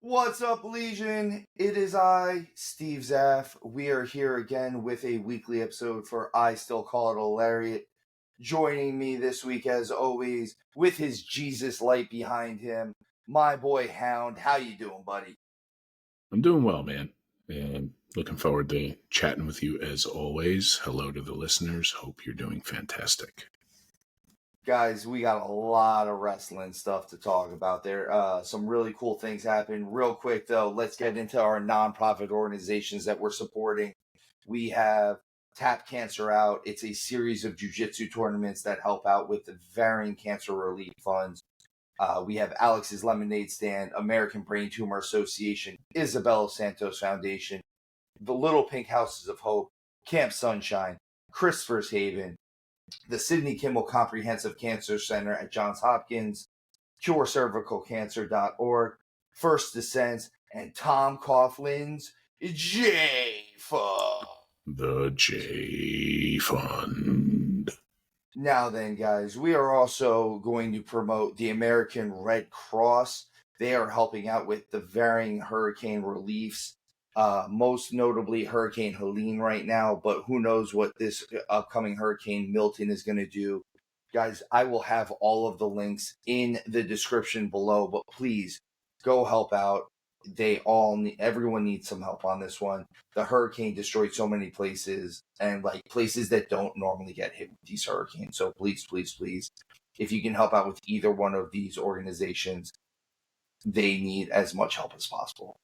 What's up, Legion? It is I, Steve Zapf. We are here again with a weekly episode for I Still Call It a Lariat. Joining me this week, as always, with his Jesus light behind him, my boy Hound. How you doing, buddy? I'm doing well, man. And looking forward to chatting with you as always. Hello to the listeners. Hope you're doing fantastic. Guys, we got a lot of wrestling stuff to talk about there. Some really cool things happened. Real quick, though, let's get into our nonprofit organizations that we're supporting. We have Tap Cancer Out. It's a series of jiu-jitsu tournaments that help out with the varying cancer relief funds. We have Alex's Lemonade Stand, American Brain Tumor Association, Isabella Santos Foundation, the Little Pink Houses of Hope, Camp Sunshine, Christopher's Haven, the Sidney Kimmel Comprehensive Cancer Center at Johns Hopkins, CureCervicalCancer.org, First Descent, and Tom Coughlin's J Fund. The J Fund. Now then, guys, we are also going to promote the American Red Cross. They are helping out with the varying hurricane reliefs, most notably Hurricane Helene right now, but who knows what this upcoming Hurricane Milton is going to do. Guys, I will have all of the links in the description below, but please go help out. Everyone needs some help on this one. The hurricane destroyed so many places, and like places that don't normally get hit with these hurricanes. So please, if you can help out with either one of these organizations, they need as much help as possible.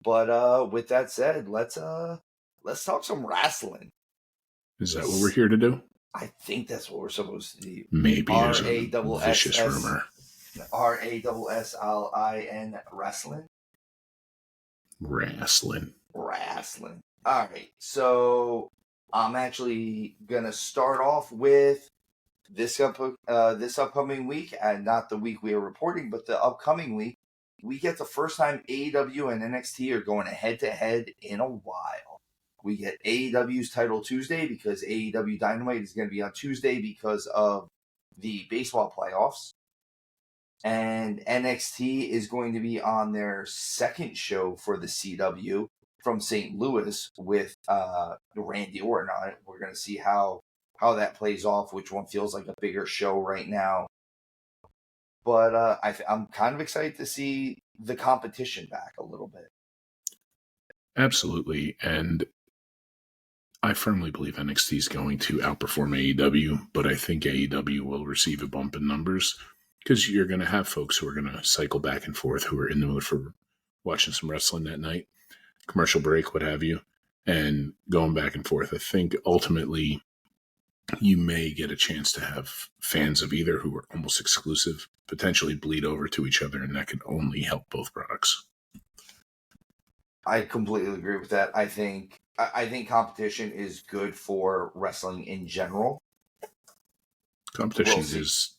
But with that said, let's talk some wrestling. Is that what we're here to do? I think that's what we're supposed to do. Maybe there's a vicious rumor. RASSLIN wrestling. Wrestling. All right, so I'm actually gonna start off with this upcoming week, and not the week we are reporting, but the upcoming week. We get the first time AEW and NXT are going head to head in a while. We get AEW's title Tuesday because AEW Dynamite is going to be on Tuesday because of the baseball playoffs. And NXT is going to be on their second show for the CW from St. Louis with Randy Orton on it. We're going to see how that plays off, which one feels like a bigger show right now. But I'm kind of excited to see the competition back a little bit. Absolutely. And I firmly believe NXT is going to outperform AEW, but I think AEW will receive a bump in numbers because you're going to have folks who are going to cycle back and forth who are in the mood for watching some wrestling that night, commercial break, what have you, and going back and forth. I think ultimately you may get a chance to have fans of either who are almost exclusive potentially bleed over to each other, and that can only help both products. I completely agree with that. I think competition is good for wrestling in general. Competition is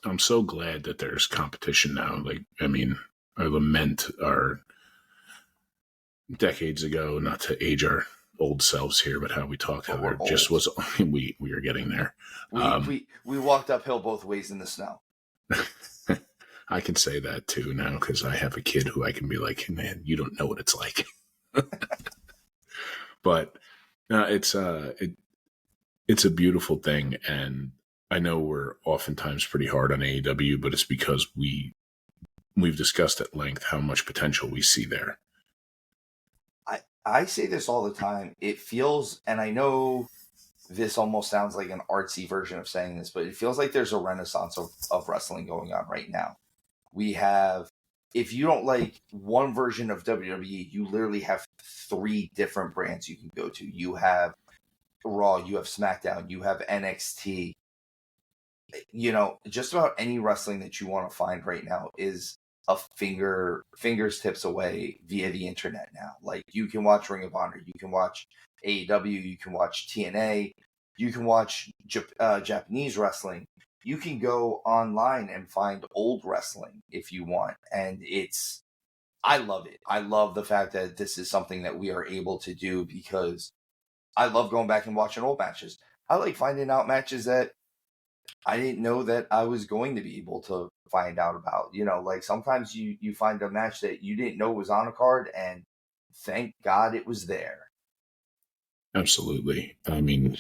I'm so glad that there's competition now. I lament our decades ago, not to age our old selves here, but how we talked, how there just was, we are getting there. We walked uphill both ways in the snow. I can say that too now because I have a kid who I can be like, man, you don't know what it's like. But it's a beautiful thing, and I know we're oftentimes pretty hard on AEW, but it's because we've discussed at length how much potential we see there. I say this all the time. It feels, and I know this almost sounds like an artsy version of saying this, but it feels like there's a renaissance of wrestling going on right now. We have, if you don't like one version of WWE, you literally have 3 different brands you can go to. You have Raw, you have SmackDown, you have NXT. You know, just about any wrestling that you want to find right now is a fingers tips away via the internet now. Like, you can watch Ring of Honor, you can watch AEW, you can watch TNA, you can watch Japanese wrestling. You can go online and find old wrestling if you want. And I love it. I love the fact that this is something that we are able to do because I love going back and watching old matches. I like finding out matches that I didn't know that I was going to be able to find out about. Like sometimes you find a match that you didn't know was on a card, and thank God it was there. Absolutely. I mean,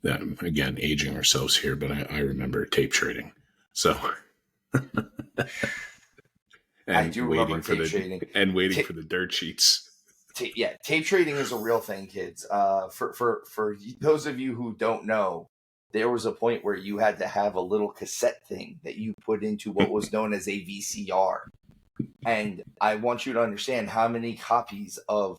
again, aging ourselves here, but I remember tape trading. So, I do remember tape trading. And waiting for the dirt sheets. Tape trading is a real thing, kids. For those of you who don't know, there was a point where you had to have a little cassette thing that you put into what was known as a VCR. And I want you to understand how many copies of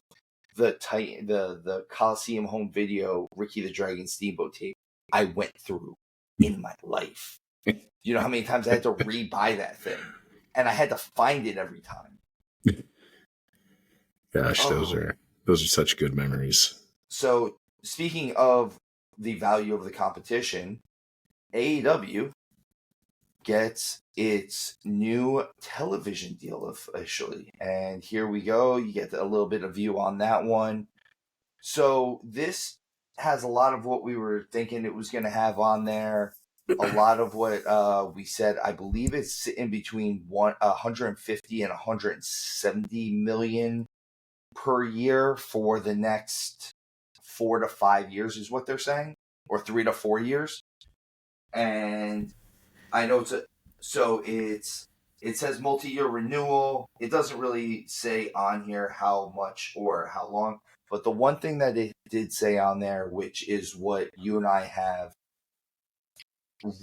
the Coliseum home video Ricky the Dragon Steamboat tape I went through in my life. You know how many times I had to rebuy that thing, and I had to find it every time. Gosh, those are such good memories. So speaking of the value of the competition, AEW gets its new television deal officially. And here we go. You get a little bit of view on that one. So this has a lot of what we were thinking it was going to have on there. A lot of what we said. I believe it's in between 150 and 170 million per year for the next 4 to 5 years is what they're saying, or 3 to 4 years. And I know it says multi-year renewal. It doesn't really say on here how much or how long, but the one thing that it did say on there, which is what you and I have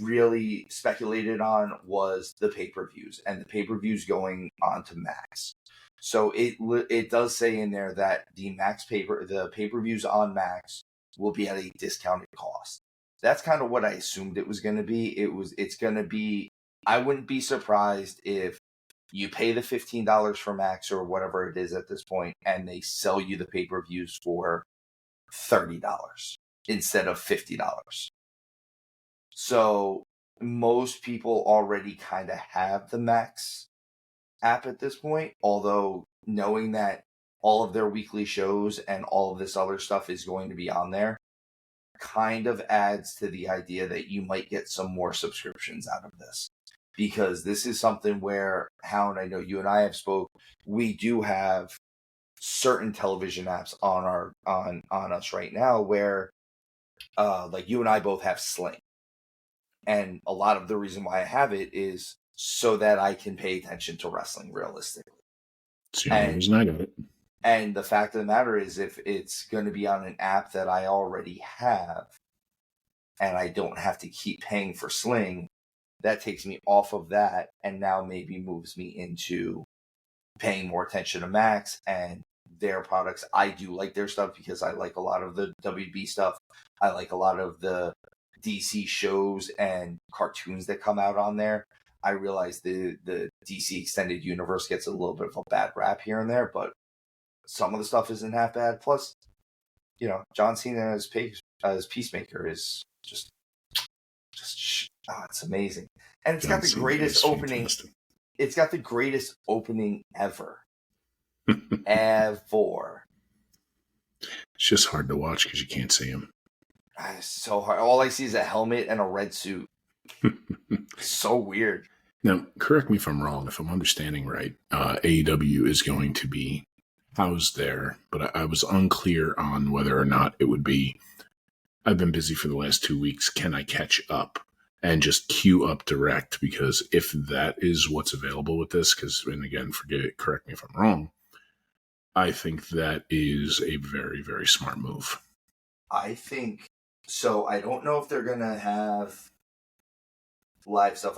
really speculated on, was the pay-per-views, and the pay-per-views going on to Max. So it does say in there that the pay-per-views on Max will be at a discounted cost. That's kind of what I assumed it was going to be. It's going to be. I wouldn't be surprised if you pay the $15 for Max or whatever it is at this point, and they sell you the pay-per-views for $30 instead of $50. So most people already kind of have the Max app at this point, although knowing that all of their weekly shows and all of this other stuff is going to be on there kind of adds to the idea that you might get some more subscriptions out of this. Because this is something where, Hound, I know you and I have spoke, we do have certain television apps on us right now where like you and I both have Sling. And a lot of the reason why I have it is so that I can pay attention to wrestling realistically. It's the only reason I got it. And the fact of the matter is, if it's going to be on an app that I already have and I don't have to keep paying for Sling, that takes me off of that and now maybe moves me into paying more attention to Max and their products. I do like their stuff because I like a lot of the WB stuff. I like a lot of the DC shows and cartoons that come out on there. I realize the DC Extended Universe gets a little bit of a bad rap here and there, but some of the stuff isn't half bad. Plus, John Cena as Peacemaker is just it's amazing. And it's got the greatest opening. Fantastic. It's got the greatest opening ever. Ever. It's just hard to watch because you can't see him. It's so hard. All I see is a helmet and a red suit. So weird. Now, correct me if I'm wrong. If I'm understanding right, AEW is going to be housed there, but I was unclear on whether or not it would be. I've been busy for the last 2 weeks. Can I catch up and just queue up direct? Because if that is what's available with this, and again, correct me if I'm wrong, I think that is a very, very smart move. I think so. I don't know if they're gonna have live stuff.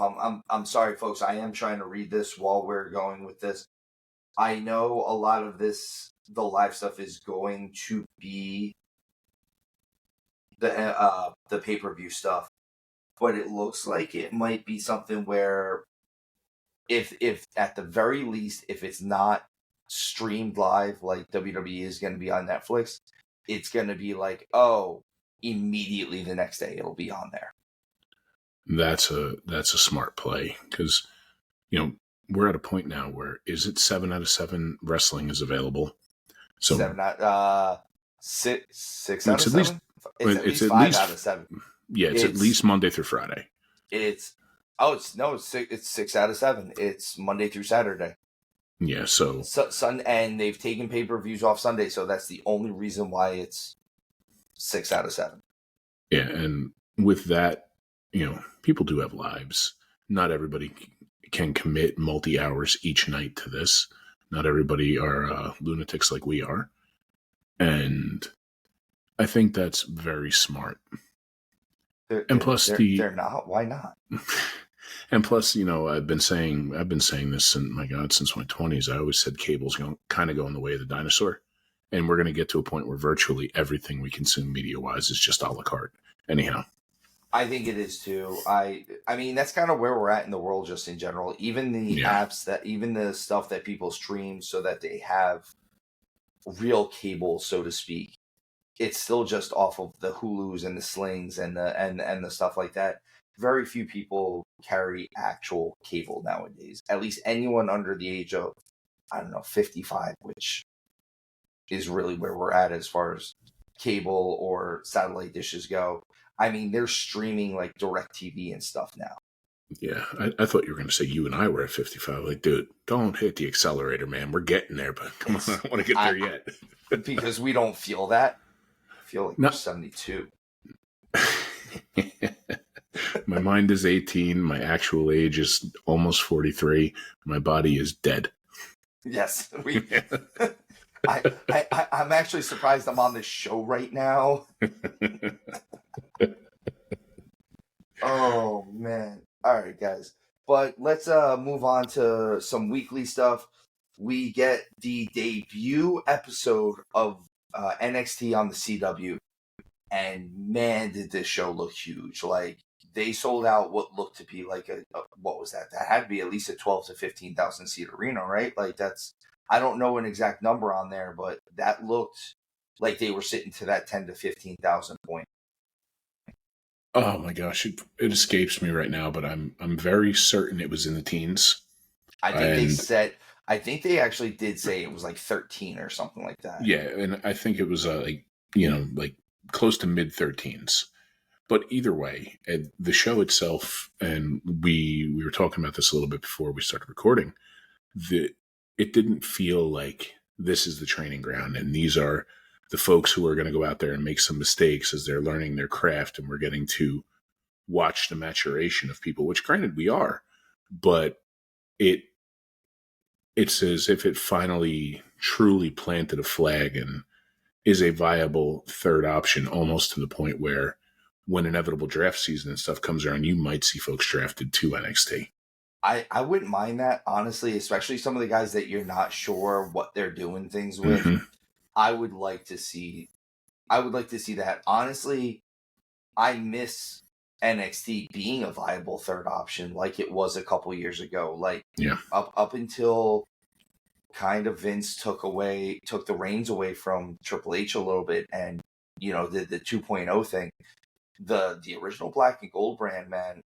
I'm sorry, folks. I am trying to read this while we're going with this. I know a lot of the live stuff is going to be the pay-per-view stuff, but it looks like it might be something where if at the very least, if it's not streamed live like WWE is going to be on Netflix, it's going to be like, immediately the next day it'll be on there. That's a smart play because, we're at a point now where is it 7 out of 7 wrestling is available? So 6 out of 7? It's at least 5 out of 7. Yeah, it's at least Monday through Friday. It's 6 out of 7. It's Monday through Saturday. Yeah, so and they've taken pay-per-views off Sunday, so that's the only reason why it's 6 out of 7. Yeah, and with that, people do have lives. Not everybody can commit multi-hours each night to this. Not everybody are lunatics like we are. And I think that's very smart. They're not. Why not? And plus, I've been saying this since my 20s. I always said cable's kind of going the way of the dinosaur, and we're going to get to a point where virtually everything we consume media-wise is just a la carte. Anyhow, I think it is too. I mean, that's kind of where we're at in the world, just in general. Even the apps even the stuff that people stream, so that they have real cable, so to speak. It's still just off of the Hulus and the Slings and the stuff like that. Very few people carry actual cable nowadays. At least anyone under the age of, 55, which is really where we're at as far as cable or satellite dishes go. I mean, they're streaming like DirecTV and stuff now. Yeah, I thought you were going to say you and I were at 55. Like, dude, don't hit the accelerator, man. We're getting there, but come on, I don't want to get there yet. Because we don't feel that. I feel like we're 72. My mind is 18. My actual age is almost 43. My body is dead. Yes. I'm actually surprised I'm on this show right now. Oh, man. All right, guys. But let's move on to some weekly stuff. We get the debut episode of NXT on the CW. And man, did this show look huge. Like, they sold out what looked to be like what was that? That had to be at least a 12 to 15,000 seat arena, right? Like, that's, I don't know an exact number on there, but that looked like they were sitting to that 10 to 15,000 point. Oh my gosh, it escapes me right now, but I'm very certain it was in the teens. I think they actually did say it was like 13 or something like that. Yeah, and I think it was like close to mid 13s. But either way, the show itself, and we were talking about this a little bit before we started recording, it didn't feel like this is the training ground and these are the folks who are going to go out there and make some mistakes as they're learning their craft, and we're getting to watch the maturation of people, which granted we are, but it's as if it finally truly planted a flag and is a viable third option, almost to the point where when inevitable draft season and stuff comes around, you might see folks drafted to NXT. I wouldn't mind that, honestly, especially some of the guys that you're not sure what they're doing things with. Mm-hmm. I would like to see that. Honestly, I miss NXT being a viable third option like it was a couple years ago. Like, up until kind of Vince took the reins away from Triple H a little bit, and the 2.0 thing. The original Black and Gold brand, man,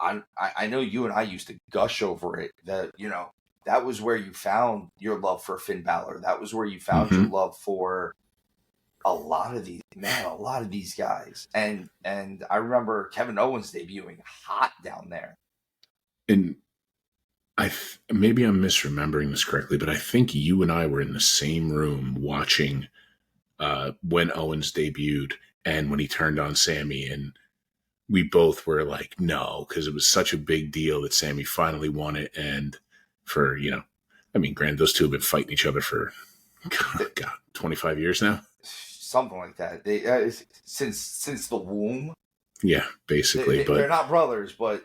I know you and I used to gush over it. That was where you found your love for Finn Balor. That was where you found your love for a lot of these guys. And I remember Kevin Owens debuting hot down there. And maybe I'm misremembering this correctly, but I think you and I were in the same room watching when Owens debuted and when he turned on Sammy, and we both were like, no, because it was such a big deal that Sammy finally won it. And for, granted, those two have been fighting each other for, God, 25 years now. Something like that. They since the womb. Yeah, basically. But they're not brothers, but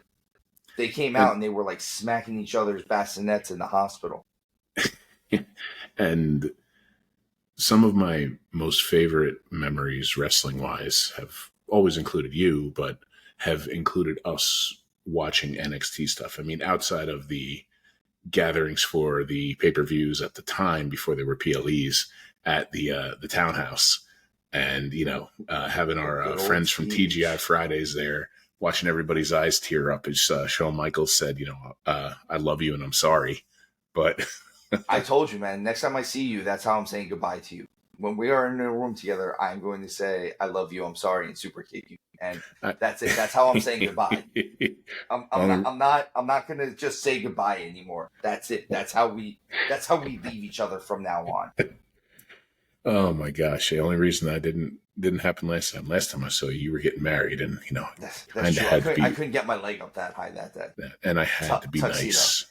they came out and they were like smacking each other's bassinets in the hospital. And some of my most favorite memories, wrestling-wise, have always included you, but have included us watching NXT stuff. I mean, outside of the gatherings for the pay-per-views at the time before they were PLEs at the Townhouse, and having our friends from TGI Fridays there, watching everybody's eyes tear up as Shawn Michaels said, I love you and I'm sorry, but I told you, man, next time I see you, that's how I'm saying goodbye to you. when we are in a room together, I'm going to say, I love you, I'm sorry, and super kick you. And that's it. That's how I'm saying goodbye. I'm not going to just say goodbye anymore. That's it. That's how we leave each other from now on. Oh my gosh! The only reason that didn't happen last time I saw you, you were getting married, and That's kind true. of had to be. I couldn't get my leg up that high that day. And I had to be tuxedo. Nice.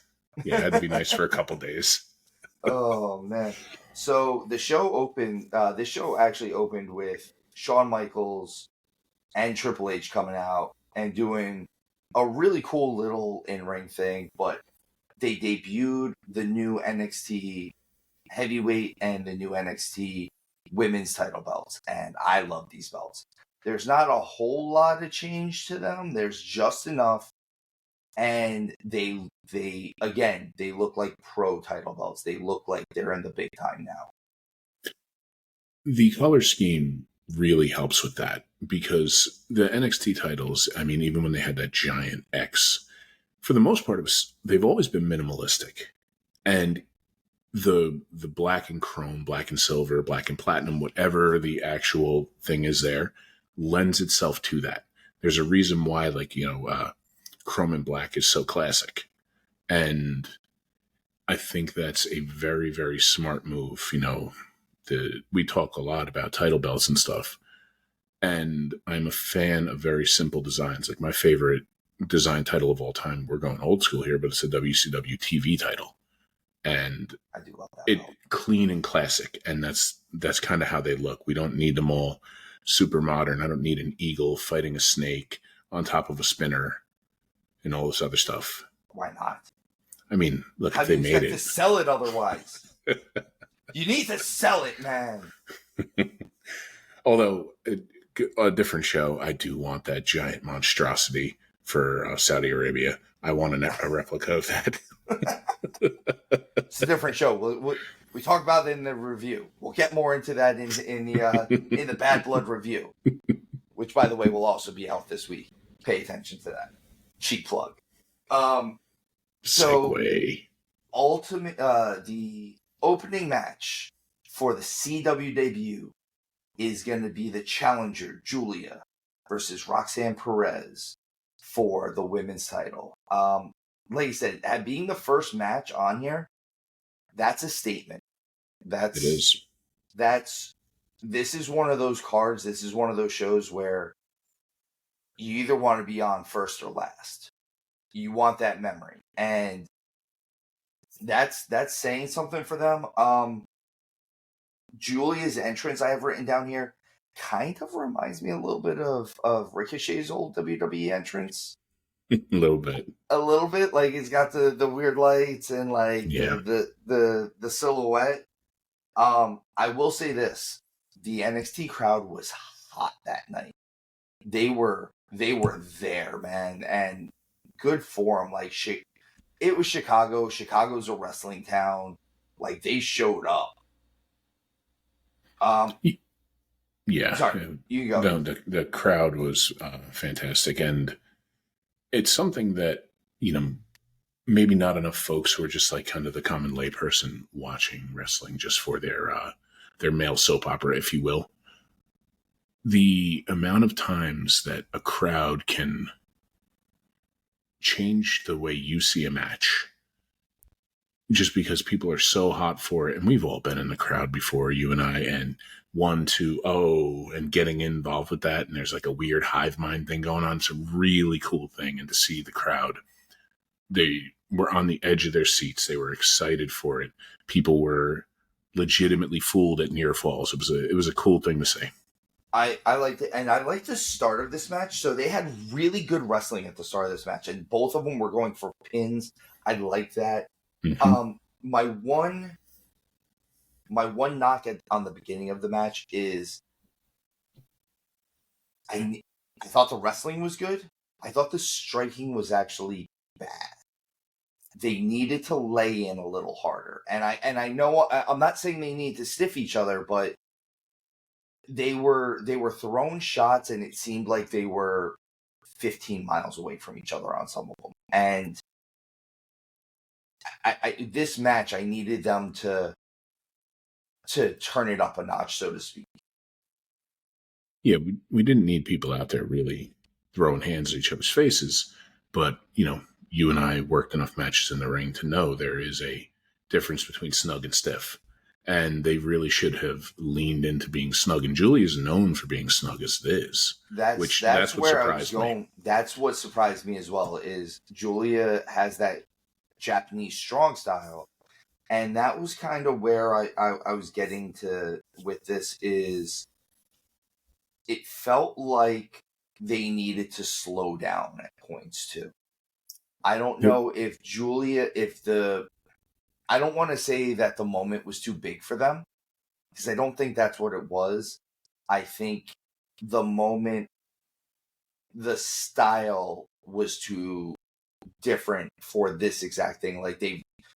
Yeah, I had to be nice for a couple days. Oh man! So the show opened. This show actually opened with Shawn Michaels and Triple H coming out and doing a really cool little in-ring thing, but they debuted the new NXT heavyweight and the new NXT women's title belts, and I love these belts. There's not a whole lot of change to them. There's just enough, and they look like pro title belts. They look like they're in the big time now. The color scheme really helps with that because the NXT titles, I mean, even when they had that giant X, for the most part, they've always been minimalistic. And the black and chrome, black and silver, black and platinum, whatever the actual thing is there, lends itself to that. There's a reason why, chrome and black is so classic. And I think that's a very, very smart move. We talk a lot about title belts and stuff. And I'm a fan of very simple designs. Like my favorite design title of all time, we're going old school here, but it's a WCW TV title. And I do love that. It clean and classic. And that's kind of how they look. We don't need them all super modern. I don't need an eagle fighting a snake on top of a spinner and all this other stuff. Why not? I mean, look, how if they do you made expect it to sell it otherwise? You need to sell it, man. Although a different show, I do want that giant monstrosity for Saudi Arabia. I want a replica of that. It's a different show. We talk about it in the review. We'll get more into that in the Bad Blood review, which, by the way, will also be out this week. Pay attention to that. Cheap plug. So Segway. The opening match for the CW debut is going to be the challenger Giulia versus Roxanne Perez for the women's title. Like I said, being the first match on here, that's a statement. It is. This is one of those cards. This is one of those shows where you either want to be on first or last. You want that memory, and that's saying something for them. Julia's entrance I have written down here kind of reminds me a little bit of Ricochet's old WWE entrance. A little bit. Like it's got the weird lights and the silhouette. I will say this: the NXT crowd was hot that night. They were there, man, and good for them. Like it was Chicago. Chicago's a wrestling town. Like they showed up. Yeah. Sorry, you go. No, the crowd was fantastic, and it's something that maybe not enough folks who are just like kind of the common layperson watching wrestling just for their male soap opera, if you will. The amount of times that a crowd can change the way you see a match just because people are so hot for it. And we've all been in the crowd before, you and I, and and getting involved with that. And there's like a weird hive mind thing going on. It's a really cool thing. And to see the crowd, they were on the edge of their seats. They were excited for it. People were legitimately fooled at near falls. It was a cool thing to see. I liked it, and I liked the start of this match. So they had really good wrestling at the start of this match, and both of them were going for pins. I liked that. Mm-hmm. My one knock on the beginning of the match is I thought the wrestling was good. I thought the striking was actually bad. They needed to lay in a little harder, and I know I'm not saying they need to stiff each other, but they were throwing shots, and it seemed like they were 15 miles away from each other on some of them. And this match, I needed them to to turn it up a notch, so to speak. Yeah, we didn't need people out there really throwing hands at each other's faces, but you and I worked enough matches in the ring to know there is a difference between snug and stiff. And they really should have leaned into being snug. And Giulia is known for being snug as it is. That's what where I was surprised going. me. That's what surprised me as well, is Giulia has that Japanese strong style. And that was kind of where I was getting to with this, is it felt like they needed to slow down at points too. I don't know if Giulia, I don't want to say that the moment was too big for them, because I don't think that's what it was. I think the moment, the style was too different for this exact thing. Like,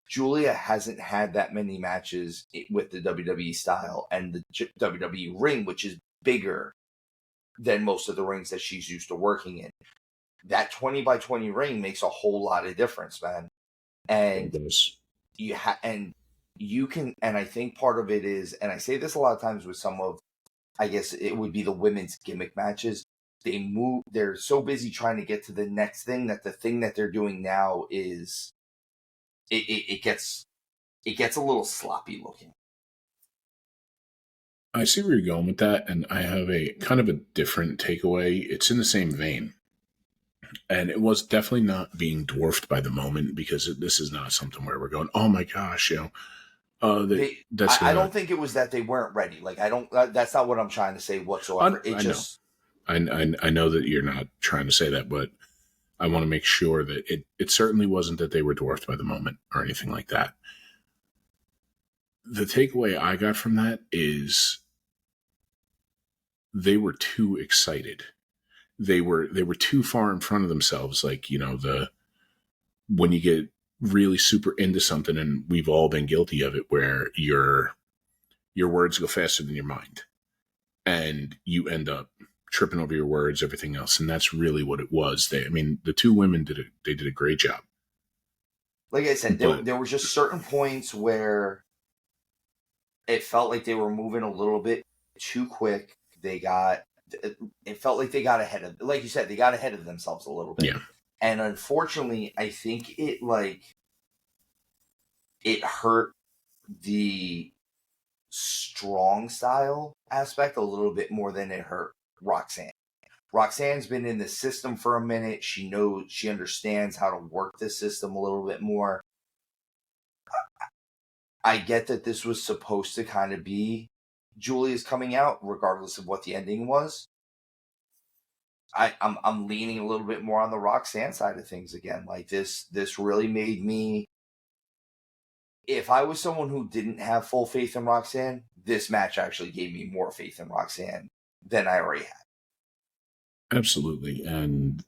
Giulia hasn't had that many matches with the WWE style and the WWE ring, which is bigger than most of the rings that she's used to working in. That 20 by 20 ring makes a whole lot of difference, man. And you can, and I think part of it is, and I say this a lot of times with some of, I guess it would be the women's gimmick matches. They're so busy trying to get to the next thing that the thing that they're doing now is, it gets a little sloppy looking. I see where you're going with that, and I have a kind of a different takeaway. It's in the same vein. And it was definitely not being dwarfed by the moment, because this is not something where we're going, oh my gosh, I don't think it was that they weren't ready. Like, that's not what I'm trying to say whatsoever. I know that you're not trying to say that, but I want to make sure that it certainly wasn't that they were dwarfed by the moment or anything like that. The takeaway I got from that is they were too excited. They were too far in front of themselves. Like, when you get really super into something, and we've all been guilty of it, where your words go faster than your mind, and you end up tripping over your words, everything else. And that's really what it was. The two women did a great job. Like I said, there were just certain points where it felt like they were moving a little bit too quick. It felt like they got ahead of, like you said, they got ahead of themselves a little bit. Yeah. And unfortunately, I think it hurt the strong style aspect a little bit more than it hurt Roxanne. Roxanne's been in the system for a minute. She understands how to work the system a little bit more. I get that this was supposed to kind of be Giulia's coming out, regardless of what the ending was. I'm leaning a little bit more on the Roxanne side of things again. Like, this really made me, if I was someone who didn't have full faith in Roxanne, this match actually gave me more faith in Roxanne than I already had. Absolutely. And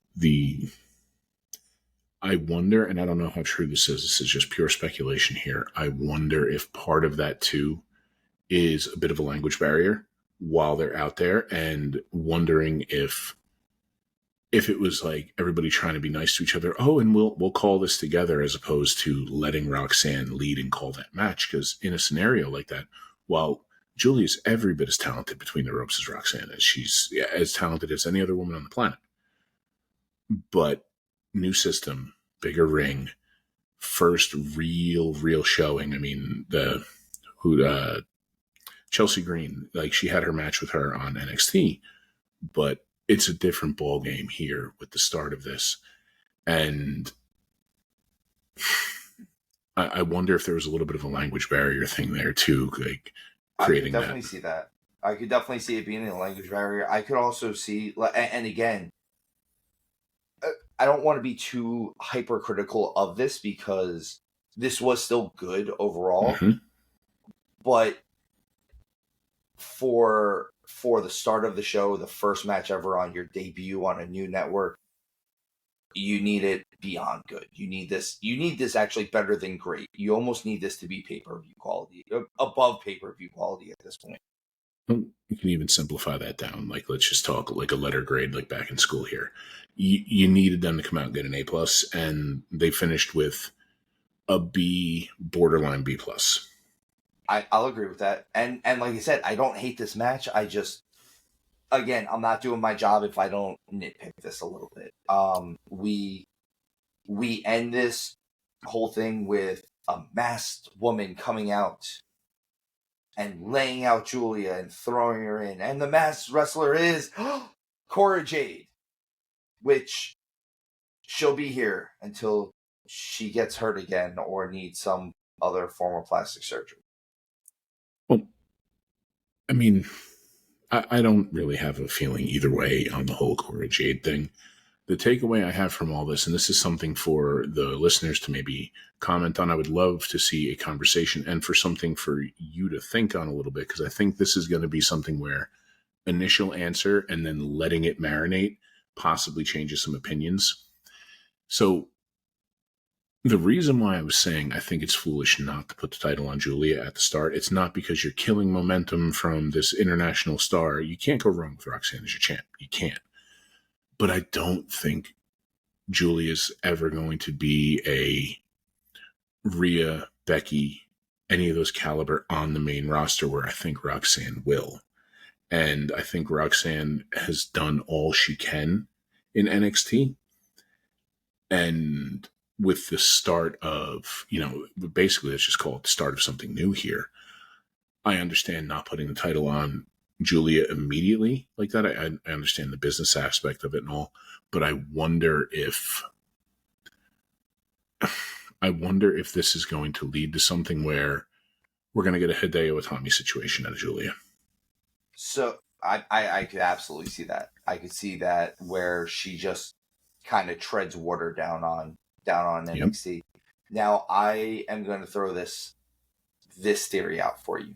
I wonder, and I don't know how true this is just pure speculation here, I wonder if part of that too is a bit of a language barrier while they're out there, and wondering if it was like everybody trying to be nice to each other. Oh, and we'll call this together, as opposed to letting Roxanne lead and call that match. Because in a scenario like that, while Giulia's every bit as talented between the ropes as Roxanne is, she's as talented as any other woman on the planet. But new system, bigger ring, first real showing. I mean, Chelsea Green, like, she had her match with her on NXT, but it's a different ball game here with the start of this. And I wonder if there was a little bit of a language barrier thing there too, like creating that. I could definitely see that. I could definitely see it being a language barrier. I could also see, and again, I don't want to be too hypercritical of this, because this was still good overall. Mm-hmm. But for the start of the show, the first match ever on your debut on a new network, you need it beyond good. You need this actually better than great. You almost need this to be pay-per-view quality, above pay-per-view quality at this point. Well, you can even simplify that down. Like, let's just talk like a letter grade, like back in school here. You needed them to come out and get an A+, and they finished with a B, borderline B+. I'll agree with that. And like I said, I don't hate this match. I just, again, I'm not doing my job if I don't nitpick this a little bit. We end this whole thing with a masked woman coming out and laying out Giulia and throwing her in. And the masked wrestler is Cora Jade, which she'll be here until she gets hurt again or needs some other form of plastic surgery. Well, I mean, I don't really have a feeling either way on the whole Cora Jade thing. The takeaway I have from all this, and this is something for the listeners to maybe comment on, I would love to see a conversation and for something for you to think on a little bit, because I think this is going to be something where initial answer and then letting it marinate possibly changes some opinions. So the reason why I was saying I think it's foolish not to put the title on Giulia at the start, it's not because you're killing momentum from this international star. You can't go wrong with Roxanne as your champ. You can't. But I don't think Giulia's ever going to be a Rhea, Becky, any of those caliber on the main roster where I think Roxanne will. And I think Roxanne has done all she can in NXT. And with the start of, basically let's just call it the start of something new here. I understand not putting the title on Giulia immediately like that. I understand the business aspect of it and all, but I wonder if this is going to lead to something where we're going to get a Hideo Itami situation out of Giulia. So I could absolutely see that. I could see that where she just kind of treads water down on NXT. Yep. Now I am going to throw this theory out for you.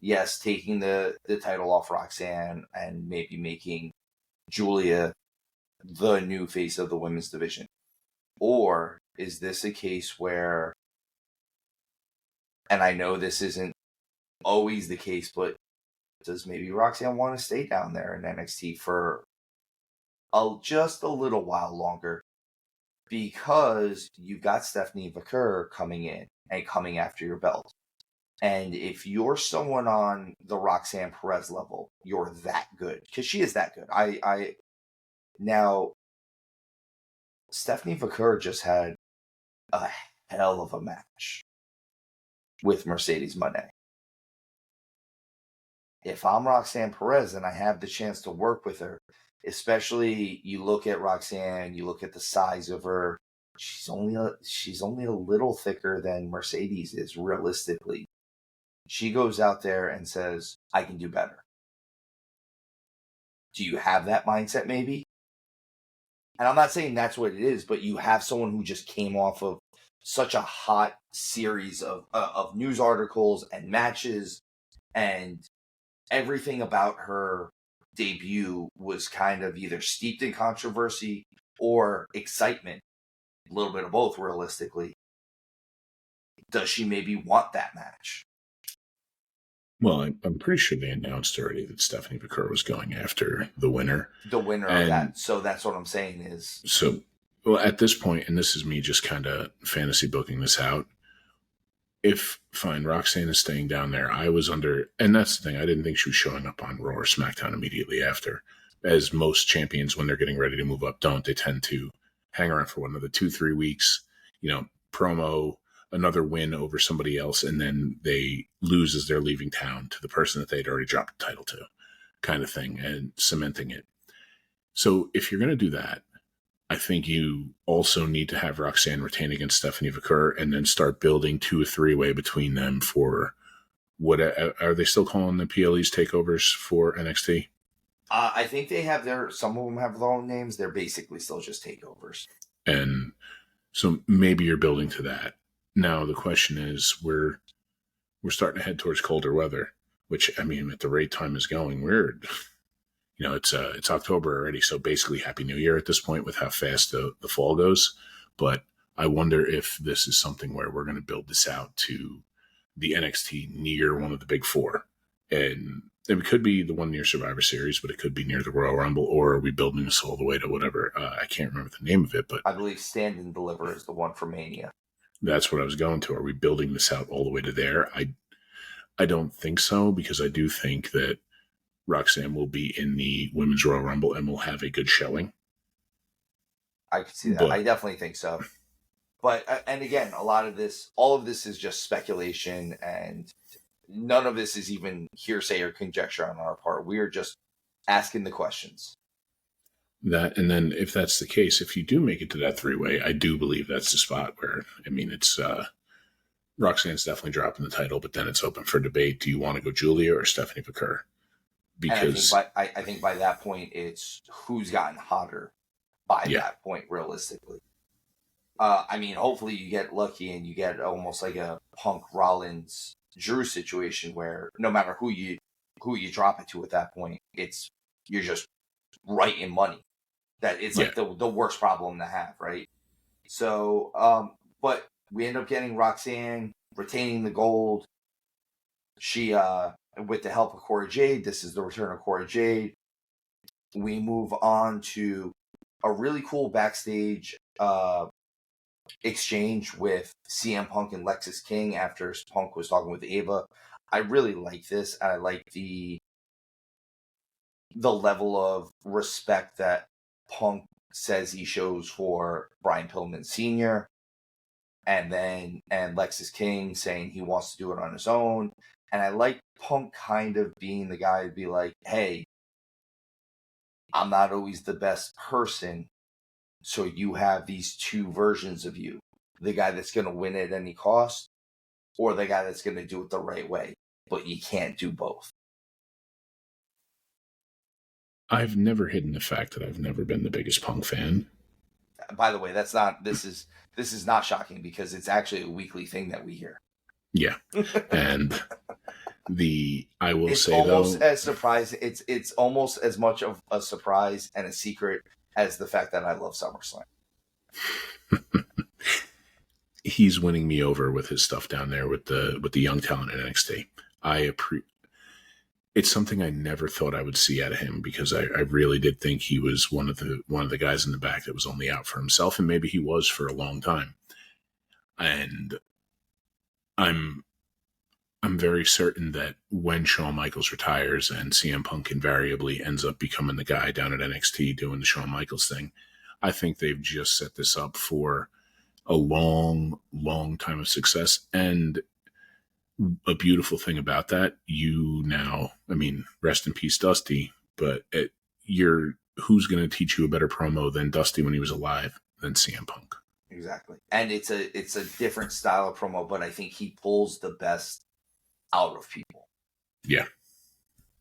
Yes, taking the title off Roxanne and maybe making Giulia the new face of the women's division. Or is this a case where, and I know this isn't always the case, but does maybe Roxanne want to stay down there in NXT for just a little while longer? Because you've got Stephanie Vaquer coming in and coming after your belt. And if you're someone on the Roxanne Perez level, you're that good. Because she is that good. Now, Stephanie Vaquer just had a hell of a match with Mercedes Moné. If I'm Roxanne Perez and I have the chance to work with her, especially you look at Roxanne, you look at the size of her, she's only a little thicker than Mercedes is realistically. She goes out there and says, I can do better. Do you have that mindset maybe? And I'm not saying that's what it is, but you have someone who just came off of such a hot series of news articles and matches, and everything about her debut was kind of either steeped in controversy or excitement. A little bit of both, realistically. Does she maybe want that match? Well, I'm pretty sure they announced already that Stephanie Vaquer was going after the winner. The winner of that. So that's what I'm saying is. So, well, at this point, and this is me just kind of fantasy booking this out, if, fine, Roxanne is staying down there, I was under, and that's the thing, I didn't think she was showing up on Raw or SmackDown immediately after. As most champions, when they're getting ready to move up, don't. They tend to hang around for one of the 2-3 weeks, promo, another win over somebody else, and then they lose as they're leaving town to the person that they'd already dropped the title to, kind of thing, and cementing it. So if you're going to do that, I think you also need to have Roxanne retain against Stephanie Vaquer and then start building 2 or 3-way between them for what are they still calling the PLE's takeovers for NXT? I think they have some of them have their own names. They're basically still just takeovers. And so maybe you're building to that. Now the question is, we're starting to head towards colder weather, which, I mean, at the rate time is going, it's October already, so basically Happy New Year at this point with how fast the fall goes. But I wonder if this is something where we're going to build this out to the NXT near one of the big four. And it could be the one near Survivor Series, but it could be near the Royal Rumble, or are we building this all the way to whatever? I can't remember the name of it, but I believe Stand and Deliver is the one for Mania. That's what I was going to. Are we building this out all the way to there? I don't think so, because I do think that Roxanne will be in the Women's Royal Rumble and will have a good showing. I could see that. But I definitely think so. But and again, all of this is just speculation, and none of this is even hearsay or conjecture on our part. We are just asking the questions. and then if that's the case, if you do make it to that 3-way, I do believe that's the spot where, I mean, it's Roxanne's definitely dropping the title, but then it's open for debate. Do you want to go Giulia or Stephanie Picker? Because and I think by that point, it's who's gotten hotter by that point, realistically. I mean, hopefully you get lucky and you get almost like a Punk Rollins Drew situation where no matter who you drop it to at that point, you're just right in money. That it's like the worst problem to have, right? So, but we end up getting Roxanne retaining the gold. She, with the help of Cora Jade, this is the return of Cora Jade. We move on to a really cool backstage exchange with CM Punk and Lexis King after Punk was talking with Ava. I really like this. I like the level of respect that Punk says he shows for Brian Pillman Sr. and Lexis King saying he wants to do it on his own. And I like Punk kind of being the guy to be like, hey, I'm not always the best person, so you have these two versions of you. The guy that's going to win at any cost, or the guy that's going to do it the right way. But you can't do both. I've never hidden the fact that I've never been the biggest Punk fan. By the way, this is not shocking because it's actually a weekly thing that we hear. Yeah. And I will it's say almost though, as surprising. It's almost as much of a surprise and a secret as the fact that I love SummerSlam. He's winning me over with his stuff down there with the young talent in NXT. It's something I never thought I would see out of him, because I really did think he was one of the guys in the back that was only out for himself, and maybe he was for a long time. And I'm very certain that when Shawn Michaels retires and CM Punk invariably ends up becoming the guy down at NXT doing the Shawn Michaels thing, I think they've just set this up for a long, long time of success. And a beautiful thing about that, rest in peace, Dusty, but who's going to teach you a better promo than Dusty when he was alive than CM Punk? Exactly. And it's a different style of promo, but I think he pulls the best out of people. Yeah.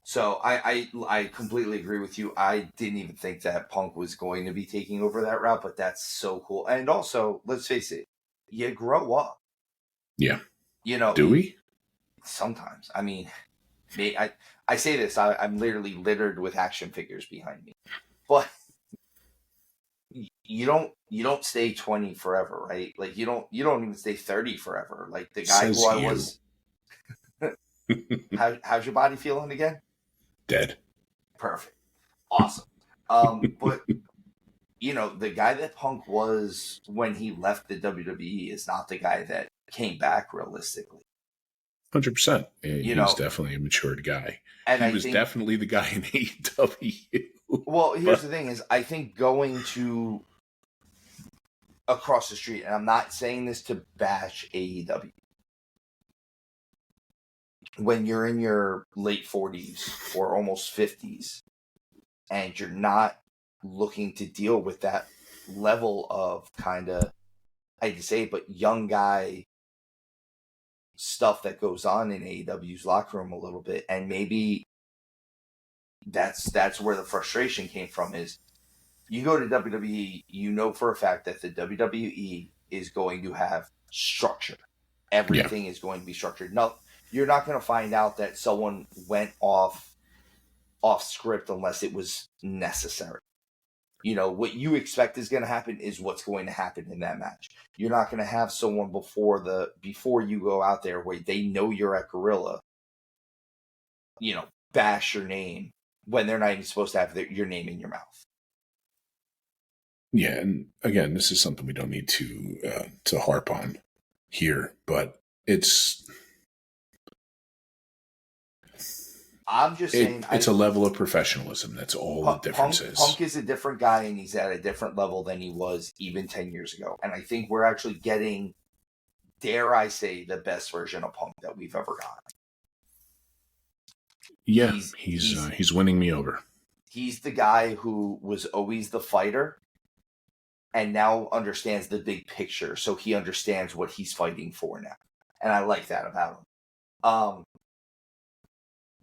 So I completely agree with you. I didn't even think that Punk was going to be taking over that route, but that's so cool. And also, let's face it, you grow up. Yeah. Do we? Sometimes. I mean, I say this, I'm literally littered with action figures behind me. But you don't stay 20 forever, right? Like you don't even stay 30 forever. Like the guy who I was. How's your body feeling again? Dead. Perfect. Awesome. But the guy that Punk was when he left the WWE is not the guy that came back realistically. 100%. He's definitely a matured guy. And he was definitely the guy in AEW. Well, here's the thing is, I think going to across the street, and I'm not saying this to bash AEW, when you're in your late 40s or almost 50s and you're not looking to deal with that level of kind of, I hate to say it, but young guy stuff that goes on in AEW's locker room a little bit, and maybe that's where the frustration came from. Is you go to WWE, you know for a fact that the WWE is going to have structure. Everything is going to be structured. No, you're not going to find out that someone went off script unless it was necessary. What you expect is going to happen is what's going to happen in that match. You're not going to have someone before you go out there where they know you're at Gorilla, bash your name when they're not even supposed to have your name in your mouth. Yeah, and again, this is something we don't need to harp on here, but it's I'm just saying it's a level of professionalism. That's all the difference is. Punk is a different guy, and he's at a different level than he was even 10 years ago. And I think we're actually getting, dare I say, the best version of Punk that we've ever gotten. Yeah, he's winning me over. He's the guy who was always the fighter and now understands the big picture, so he understands what he's fighting for now. And I like that about him.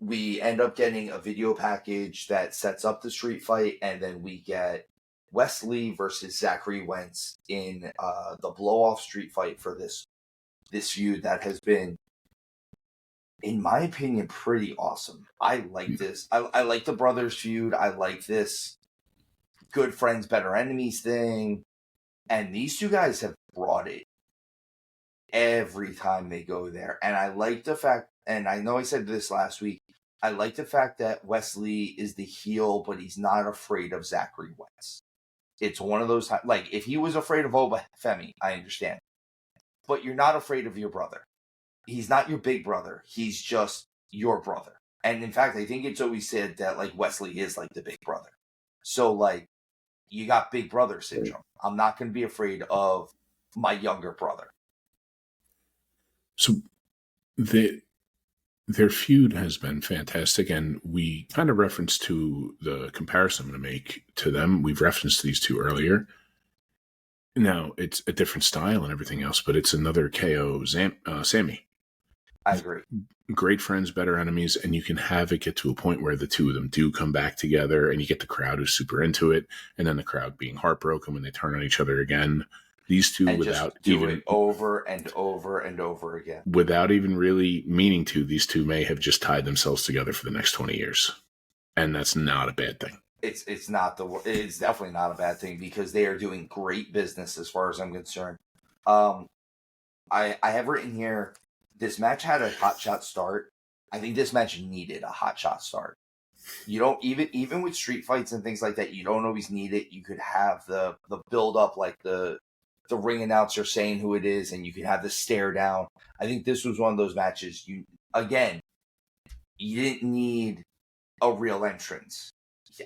We end up getting a video package that sets up the street fight, and then we get Wesley versus Zachary Wentz in the blow-off street fight for this feud that has been, in my opinion, pretty awesome. I like this. I like the brothers feud. I like this good friends, better enemies thing. And these two guys have brought it every time they go there. And I like the fact, and I know I said this last week, I like the fact that Wesley is the heel, but he's not afraid of Zachary Wentz. It's one of those, like, if he was afraid of Obafemi, I understand. But you're not afraid of your brother. He's not your big brother. He's just your brother. And in fact, I think it's always said that, like, Wesley is like the big brother. So, like, you got big brother syndrome. I'm not going to be afraid of my younger brother. So their feud has been fantastic, and we kind of referenced to the comparison I'm going to make to them. We've referenced these two earlier. Now, it's a different style and everything else, but it's another KO Sammy. I agree. Great friends, better enemies, and you can have it get to a point where the two of them do come back together, and you get the crowd who's super into it, and then the crowd being heartbroken when they turn on each other again. These two, and without just do even it over and over and over again, without even really meaning to, these two may have just tied themselves together for the next 20 years, and that's not a bad thing. It's definitely not a bad thing, because they are doing great business as far as I'm concerned. I have written here, this match had a hot shot start. I think this match needed a hot shot start. You don't even with street fights and things like that, you don't always need it. You could have the build up, like the ring announcer saying who it is, and you could have the stare down. I think this was one of those matches you didn't need a real entrance.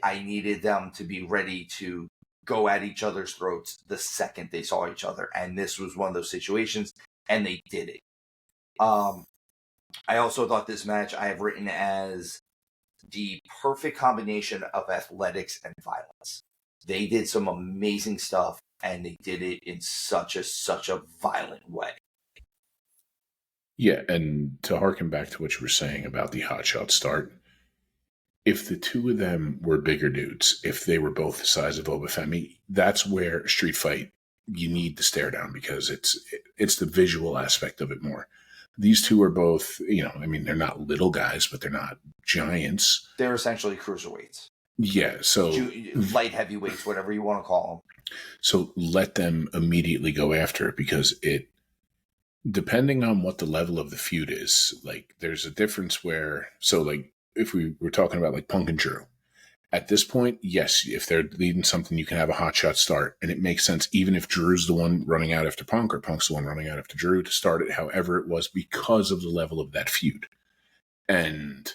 I needed them to be ready to go at each other's throats the second they saw each other. And this was one of those situations, and they did it. I also thought this match I have written as the perfect combination of athletics and violence. They did some amazing stuff, and they did it in such a violent way. Yeah, and to harken back to what you were saying about the hotshot start, if the two of them were bigger dudes, if they were both the size of Obafemi, that's where street fight, you need the stare down, because it's the visual aspect of it more. These two are both, they're not little guys, but they're not giants. They're essentially cruiserweights. Yeah, so light heavyweights, whatever you want to call them. So let them immediately go after it, because depending on what the level of the feud is, like, there's a difference where, so like, if we were talking about like Punk and Drew, at this point, yes, if they're leading something, you can have a hotshot start, and it makes sense, even if Drew's the one running out after Punk or Punk's the one running out after Drew, to start it however it was, because of the level of that feud. And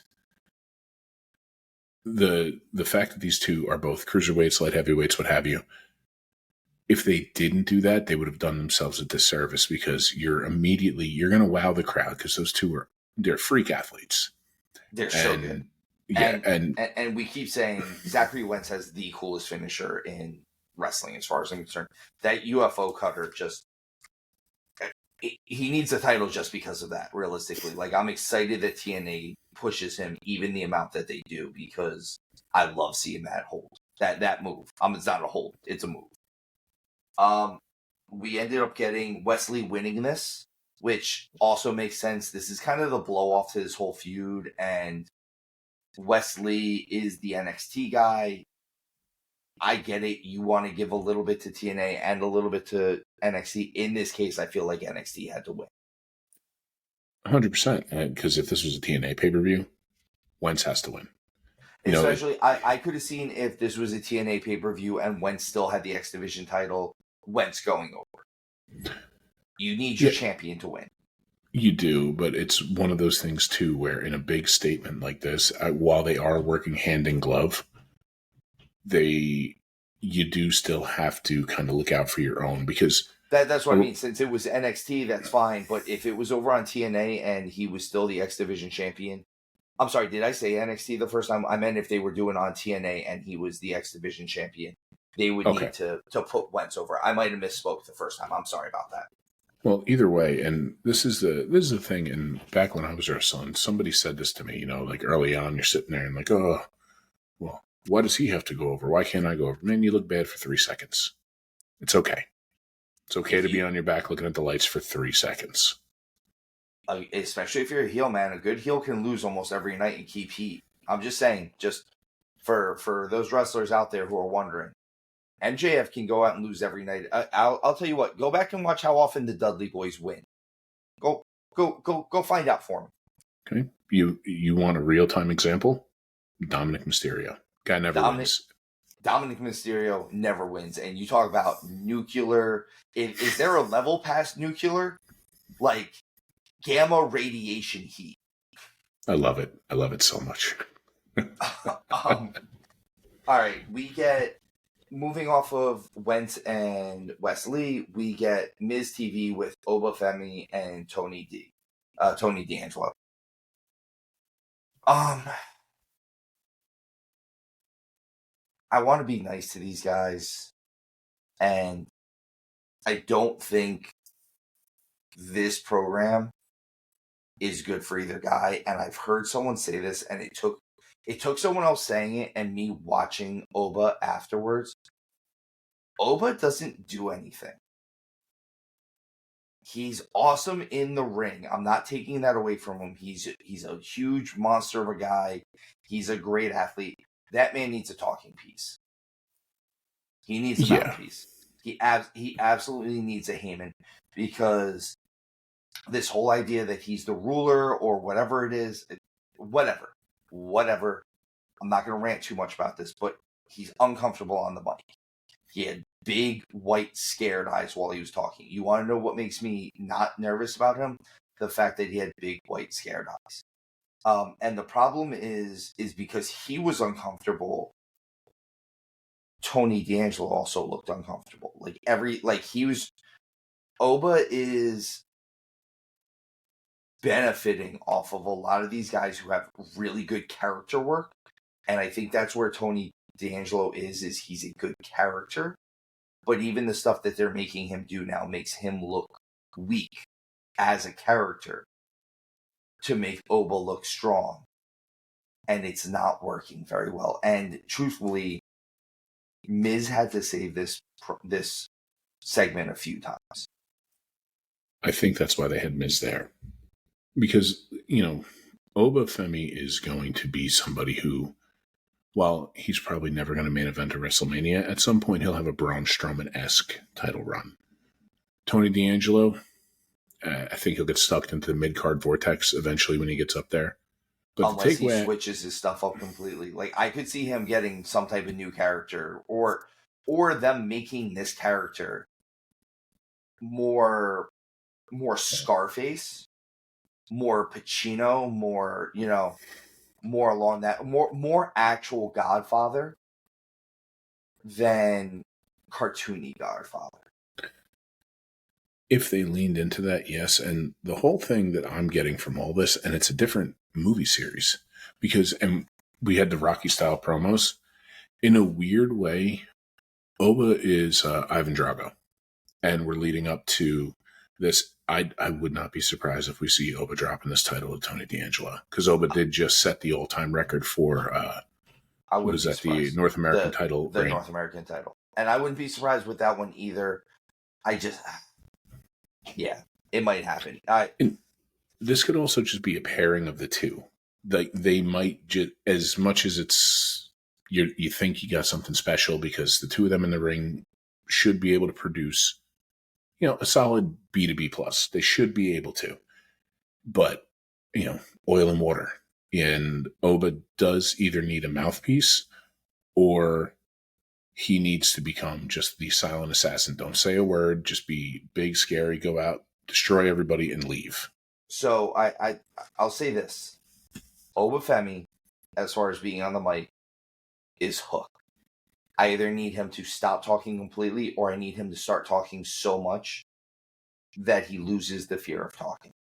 the fact that these two are both cruiserweights, light heavyweights, what have you, if they didn't do that, they would have done themselves a disservice, because you're going to wow the crowd, because those two they're freak athletes. They're so good. Yeah, and we keep saying Zachary Wentz has the coolest finisher in wrestling, as far as I'm concerned. That UFO cutter, he needs a title just because of that, realistically. Like, I'm excited that TNA pushes him even the amount that they do, because I love seeing that hold. That move. It's not a hold, it's a move. We ended up getting Wesley winning this, which also makes sense. This is kind of the blow off to this whole feud, and Wesley is the NXT guy. I get it. You want to give a little bit to TNA and a little bit to NXT. In this case, I feel like NXT had to win. 100%. Because if this was a TNA pay-per-view, Wentz has to win. Especially, I could have seen if this was a TNA pay-per-view and Wentz still had the X Division title, Wentz going over. You need your champion to win. You do, but it's one of those things too where in a big statement like this, while they are working hand in glove, you do still have to kind of look out for your own because that's what I mean. Since it was NXT, that's fine. But if it was over on TNA and he was still the X Division champion, I'm sorry, did I say NXT the first time? I meant if they were doing on TNA and he was the X Division champion, they would need to put Wentz over. I might have misspoke the first time. I'm sorry about that. Well, either way, and this is the thing. And back when I was wrestling, somebody said this to me. Like early on, you're sitting there and like, oh, well, why does he have to go over? Why can't I go over? Man, you look bad for 3 seconds. It's okay. It's okay to be on your back looking at the lights for 3 seconds. Especially if you're a heel, man. A good heel can lose almost every night and keep heat. I'm just saying, just for those wrestlers out there who are wondering, MJF can go out and lose every night. I'll tell you what. Go back and watch how often the Dudley Boys win. Go find out for me. Okay. You want a real time example? Dominic Mysterio. Guy never wins. Dominic Mysterio never wins. And you talk about nuclear. Is there a level past nuclear? Like gamma radiation heat. I love it. I love it so much. All right. We get, moving off of Wentz and Wesley, we get Miz TV with Oba Femi and Tony D'Angelo. I want to be nice to these guys, and I don't think this program is good for either guy. And I've heard someone say this, and it took someone else saying it and me watching Oba afterwards. Oba doesn't do anything. He's awesome in the ring. I'm not taking that away from him. He's a huge monster of a guy. He's a great athlete. That man needs a talking piece. He needs a mouthpiece. He absolutely needs a Heyman, because this whole idea that he's the ruler or whatever it is, whatever. I'm not going to rant too much about this, but he's uncomfortable on the mic. He had big, white, scared eyes while he was talking. You want to know what makes me not nervous about him? The fact that he had big, white, scared eyes. And the problem is because he was uncomfortable, Tony D'Angelo also looked uncomfortable. Oba is benefiting off of a lot of these guys who have really good character work. And I think that's where Tony D'Angelo is he's a good character. But even the stuff that they're making him do now makes him look weak as a character to make Oba look strong. And it's not working very well. And truthfully, Miz had to save this segment a few times. I think that's why they had Miz there. Because, Oba Femi is going to be somebody who, while he's probably never going to main event a WrestleMania, at some point he'll have a Braun Strowman-esque title run. Tony D'Angelo, I think he'll get stuck into the mid-card vortex eventually when he gets up there. But unless he switches his stuff up completely. Like, I could see him getting some type of new character, or them making this character more Scarface, more Pacino, more along that, more actual Godfather than cartoony Godfather. If they leaned into that, yes. And the whole thing that I'm getting from all this, and it's a different movie series, and we had the Rocky style promos. In a weird way, Oba is Ivan Drago, and we're leading up to this. I would not be surprised if we see Oba dropping this title to Tony D'Angelo, because Oba did just set the all-time record for the North American title. The North American title. And I wouldn't be surprised with that one either. Yeah, it might happen. And this could also just be a pairing of the two. Like, they might just, as much as it's you think you got something special, because the two of them in the ring should be able to produce, a solid B2B plus. They should be able to. But, oil and water. And Oba does either need a mouthpiece, or he needs to become just the silent assassin. Don't say a word. Just be big, scary, go out, destroy everybody, and leave. So I'll say this: Obafemi, as far as being on the mic, is hooked. I either need him to stop talking completely, or I need him to start talking so much that he loses the fear of talking.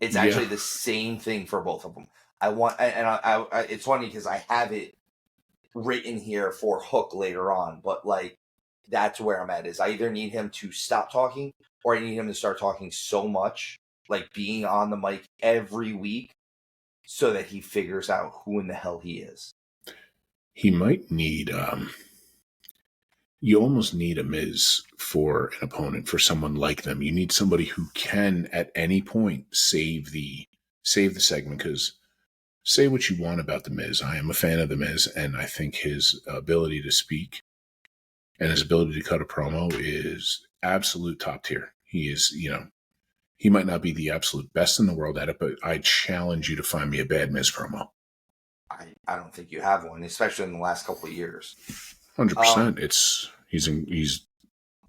It's actually the same thing for both of them. It's funny because I have it written here for Hook later on, but like that's where I'm at. Is I either need him to stop talking, or I need him to start talking so much, like being on the mic every week, so that he figures out who in the hell he is. He might need. You almost need a Miz for an opponent, for someone like them. You need somebody who can, at any point, save the segment. Because say what you want about the Miz, I am a fan of the Miz, and I think his ability to speak and his ability to cut a promo is absolute top tier. He is, he might not be the absolute best in the world at it, but I challenge you to find me a bad Miz promo. I don't think you have one, especially in the last couple of years. 100%.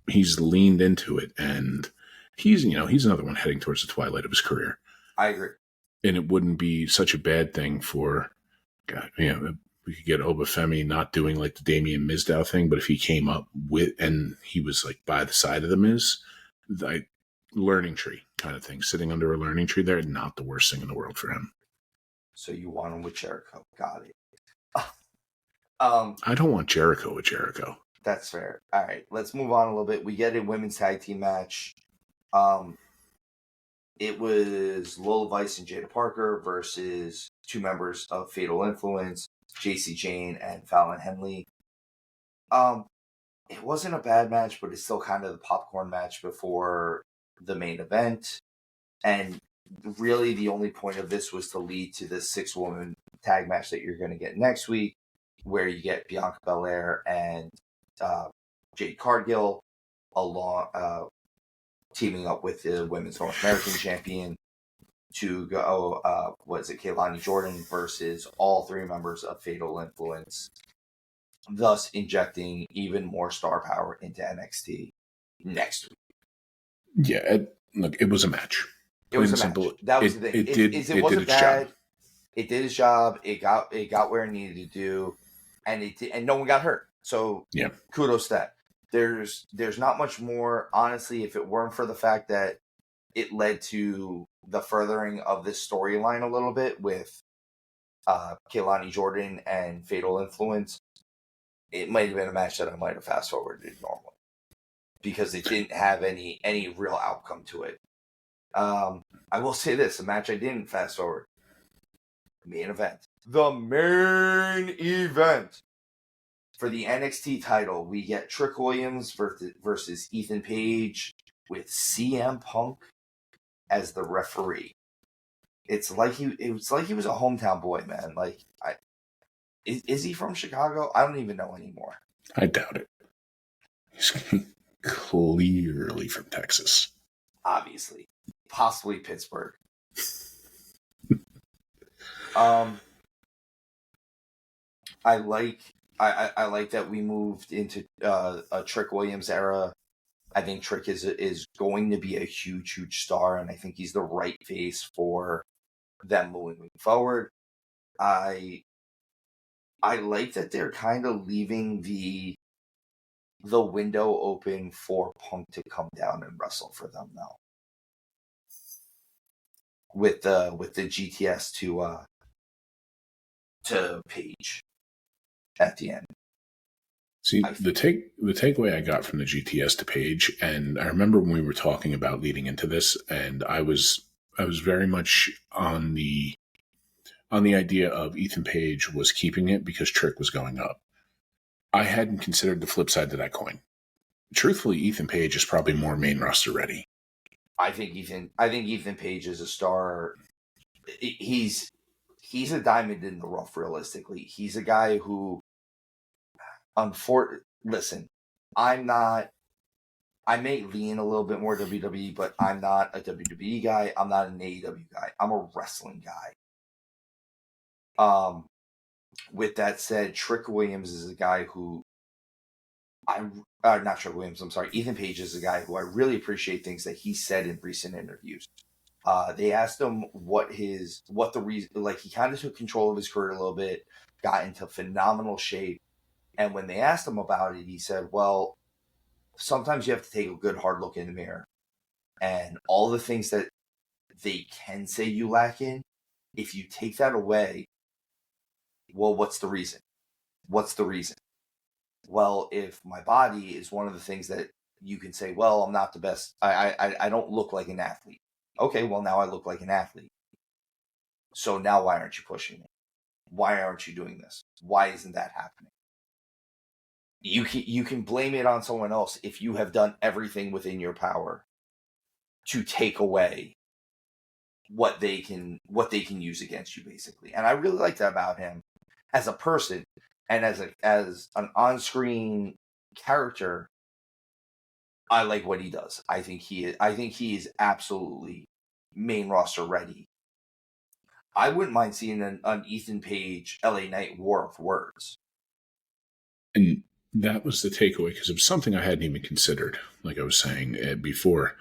He's leaned into it, and he's another one heading towards the twilight of his career. I agree. And it wouldn't be such a bad thing for, God, we could get Obafemi not doing like the Damien Mizdow thing, but if he came up with, and he was like by the side of the Miz, like learning tree kind of thing, sitting under a learning tree there, not the worst thing in the world for him. So you want him with Jericho. Got it. I don't want Jericho with Jericho. That's fair. All right, let's move on a little bit. We get a women's tag team match. It was Lola Vice and Jada Parker versus two members of Fatal Influence, JC Jane and Fallon Henley. It wasn't a bad match, but it's still kind of the popcorn match before the main event. And really the only point of this was to lead to this 6-woman tag match that you're going to get next week, where you get Bianca Belair and Jade Cargill along teaming up with the Women's North American Champion to go, Kehlani Jordan versus all three members of Fatal Influence, thus injecting even more star power into NXT next week. Yeah, look, it was a match. It was a simple match. That was the thing. It wasn't bad. It did its job. It got where it needed to do, and no one got hurt. So yeah, kudos to that. There's not much more, honestly, if it weren't for the fact that it led to the furthering of this storyline a little bit with Kehlani Jordan and Fatal Influence. It might have been a match that I might have fast forwarded normally because it didn't have any real outcome to it. I will say this: a match I didn't fast forward. Main event. The main event. For the NXT title, we get Trick Williams versus Ethan Page with CM Punk as the referee. It's like he was a hometown boy, man. Like, is he from Chicago? I don't even know anymore. I doubt it. He's clearly from Texas. Obviously. Possibly Pittsburgh. I like that we moved into a Trick Williams era. I think Trick is going to be a huge star, and I think he's the right face for them moving forward. I like that they're kind of leaving the window open for Punk to come down and wrestle for them now. With the GTS to Page at the end. See, the takeaway I got from the GTS to Page, and I remember when we were talking about leading into this, and I was very much on the idea of Ethan Page was keeping it because Trick was going up. I hadn't considered the flip side to that coin. Truthfully, Ethan Page is probably more main roster ready. I think Ethan Page is a star. He's a diamond in the rough, realistically. He's a guy who, listen, I may lean a little bit more WWE, but I'm not a WWE guy. I'm not an AEW guy. I'm a wrestling guy. With that said, Trick Williams is a guy who Not Trick Williams, I'm sorry. Ethan Page is a guy who I really appreciate things that he said in recent interviews. They asked him what the reason, like he kind of took control of his career a little bit, got into phenomenal shape. And when they asked him about it, he said, well, sometimes you have to take a good hard look in the mirror. And all the things that they can say you lack in, if you take that away, well, what's the reason? What's the reason? Well, if my body is one of the things that you can say, well, I'm not the best. I don't look like an athlete. Okay, well, now I look like an athlete. So now why aren't you pushing me? Why aren't you doing this? Why isn't that happening? You can blame it on someone else if you have done everything within your power to take away what they can use against you, basically. And I really like that about him as a person and as an on-screen character. I like what he does. I think he is absolutely main roster ready. I wouldn't mind seeing an Ethan Page LA Knight war of words. And that was the takeaway, because it was something I hadn't even considered. Like I was saying before,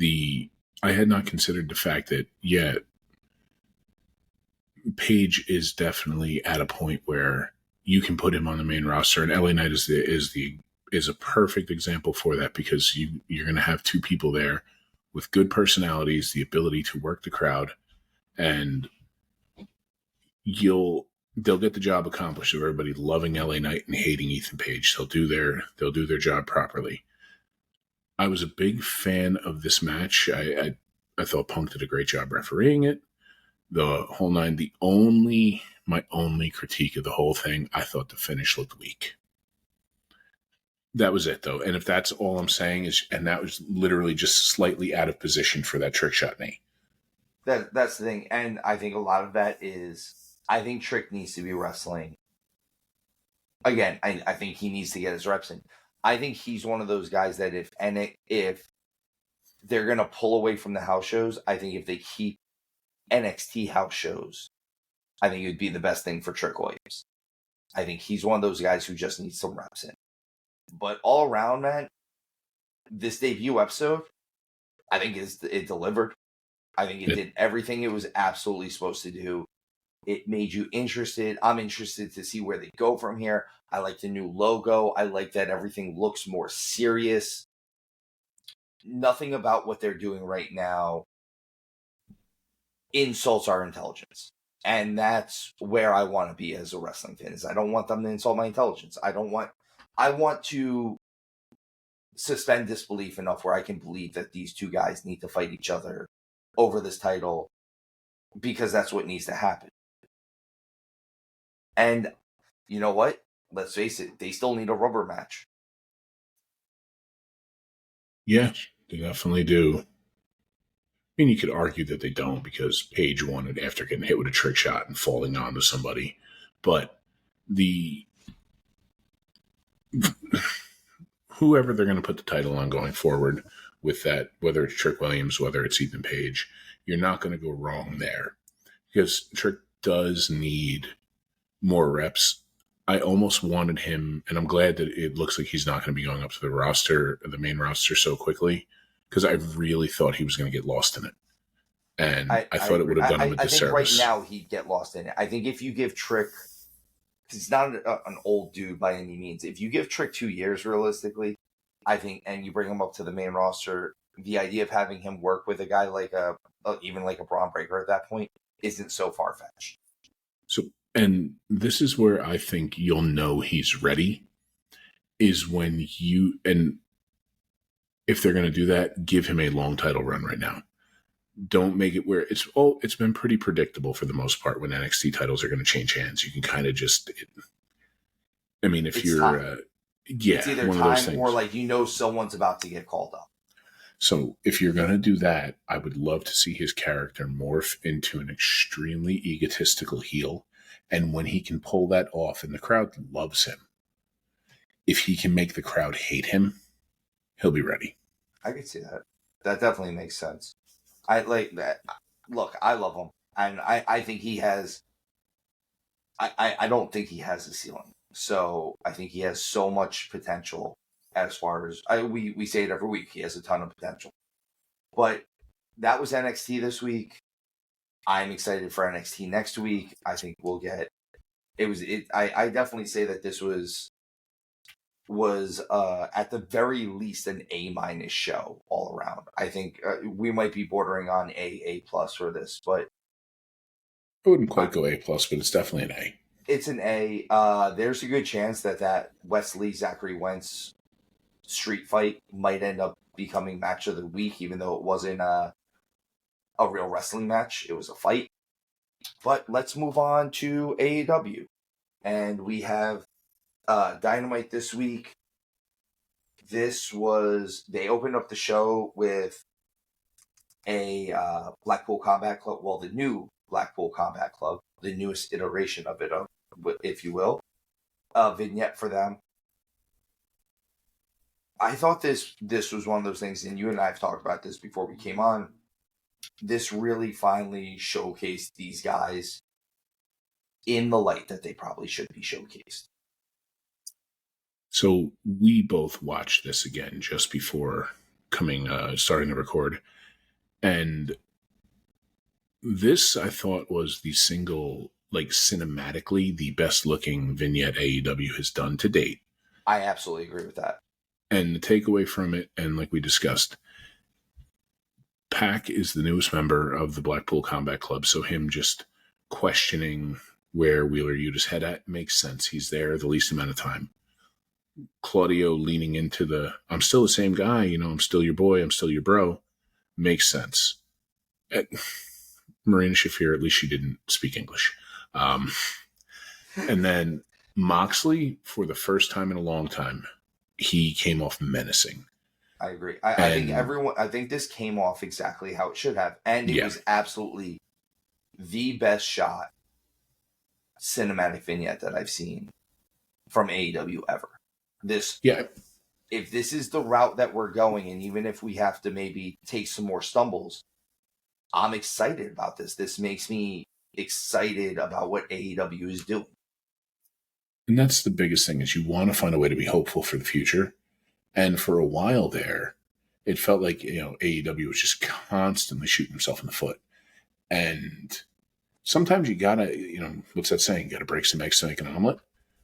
I had not considered the fact that, yeah, Page is definitely at a point where you can put him on the main roster, and LA Knight is a perfect example for that, because you're going to have two people there with good personalities, the ability to work the crowd, and they'll get the job accomplished of everybody loving LA Knight and hating Ethan Page. They'll do their job properly. I was a big fan of this match. I thought Punk did a great job refereeing it, the whole nine. My only critique of the whole thing, I thought the finish looked weak. That was it, though. And if that's all I'm saying and that was literally just slightly out of position for that trick shot knee. That's the thing. And I think a lot of that is, I think Trick needs to be wrestling. Again, I think he needs to get his reps in. I think he's one of those guys that if they're going to pull away from the house shows, I think if they keep NXT house shows, I think it would be the best thing for Trick Williams. I think he's one of those guys who just needs some reps in. But all around, man, this debut episode, I think it delivered. I think it did everything it was absolutely supposed to do. It made you interested. I'm interested to see where they go from here. I like the new logo. I like that everything looks more serious. Nothing about what they're doing right now insults our intelligence. And that's where I want to be as a wrestling fan. Is I don't want them to insult my intelligence. I want to suspend disbelief enough where I can believe that these two guys need to fight each other over this title, because that's what needs to happen. And you know what? Let's face it, they still need a rubber match. Yeah, they definitely do. I mean, you could argue that they don't, because Page won it after getting hit with a trick shot and falling onto somebody. But whoever they're going to put the title on going forward with that, whether it's Trick Williams, whether it's Ethan Page, you're not going to go wrong there, because Trick does need more reps. I almost wanted him, and I'm glad that it looks like he's not going to be going up to the main roster so quickly, because I really thought he was going to get lost in it. And I thought it would have done him a disservice. I think right now he'd get lost in it. I think if you give Trick, because he's not an old dude by any means, if you give Trick 2 years realistically, I think, and you bring him up to the main roster, the idea of having him work with a guy like even like a Braun Breaker at that point isn't so far-fetched. So, and this is where I think you'll know he's ready, is when and if they're going to do that, give him a long title run right now. Don't make it where it's been pretty predictable for the most part when NXT titles are going to change hands. You can kind of just, if it's you're, it's either one time of those things. Or like, someone's about to get called up. So if you're going to do that, I would love to see his character morph into an extremely egotistical heel. And when he can pull that off and the crowd loves him, if he can make the crowd hate him, he'll be ready. I could see that. That definitely makes sense. I like that. Look, I love him. And I think he has, I don't think he has a ceiling. So I think he has so much potential. as far as we say it every week. He has a ton of potential. But that was NXT this week. I'm excited for NXT next week. I think we'll get I definitely say that this was at the very least an A- show all around. I think we might be bordering on A plus for this, but I wouldn't quite go A plus, but it's definitely an A. It's an A. There's a good chance that Wesley Zachary Wentz street fight might end up becoming match of the week, even though it wasn't a real wrestling match. It was a fight. But let's move on to AEW. And we have Dynamite this week. They opened up the show with a Blackpool Combat Club, well, the new Blackpool Combat Club, the newest iteration of it, if you will, a vignette for them. I thought this was one of those things, and you and I have talked about this before we came on. This really finally showcased these guys in the light that they probably should be showcased. So we both watched this again just before starting to record. And this, I thought, was the single, cinematically, the best looking vignette AEW has done to date. I absolutely agree with that. And the takeaway from it, and like we discussed, Pac is the newest member of the Blackpool Combat Club, so him just questioning where Wheeler Yuta's head at makes sense. He's there the least amount of time. Claudio leaning into I'm still the same guy, I'm still your boy, I'm still your bro, makes sense. Marina Shafir, at least she didn't speak English. And then Moxley, for the first time in a long time, he came off menacing. I agree. I think this came off exactly how it should have. And it was absolutely the best shot cinematic vignette that I've seen from AEW ever. If this is the route that we're going, and even if we have to maybe take some more stumbles, I'm excited about this. This makes me excited about what AEW is doing. And that's the biggest thing, is you want to find a way to be hopeful for the future. And for a while there, it felt like, AEW was just constantly shooting himself in the foot. And sometimes you gotta, what's that saying? You gotta break some eggs to make an omelet.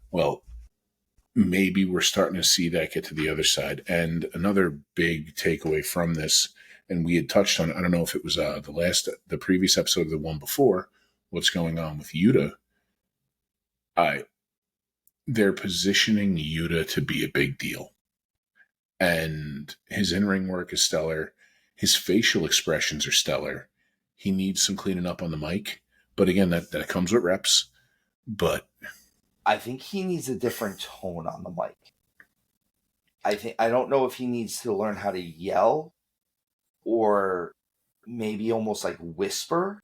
Well, maybe we're starting to see that get to the other side. And another big takeaway from this, and we had touched on, I don't know if it was the previous episode or the one before, what's going on with Yuta. They're positioning Yuta to be a big deal. And his in-ring work is stellar. His facial expressions are stellar. He needs some cleaning up on the mic. But again, that comes with reps. But I think he needs a different tone on the mic. I don't know if he needs to learn how to yell or maybe almost like whisper.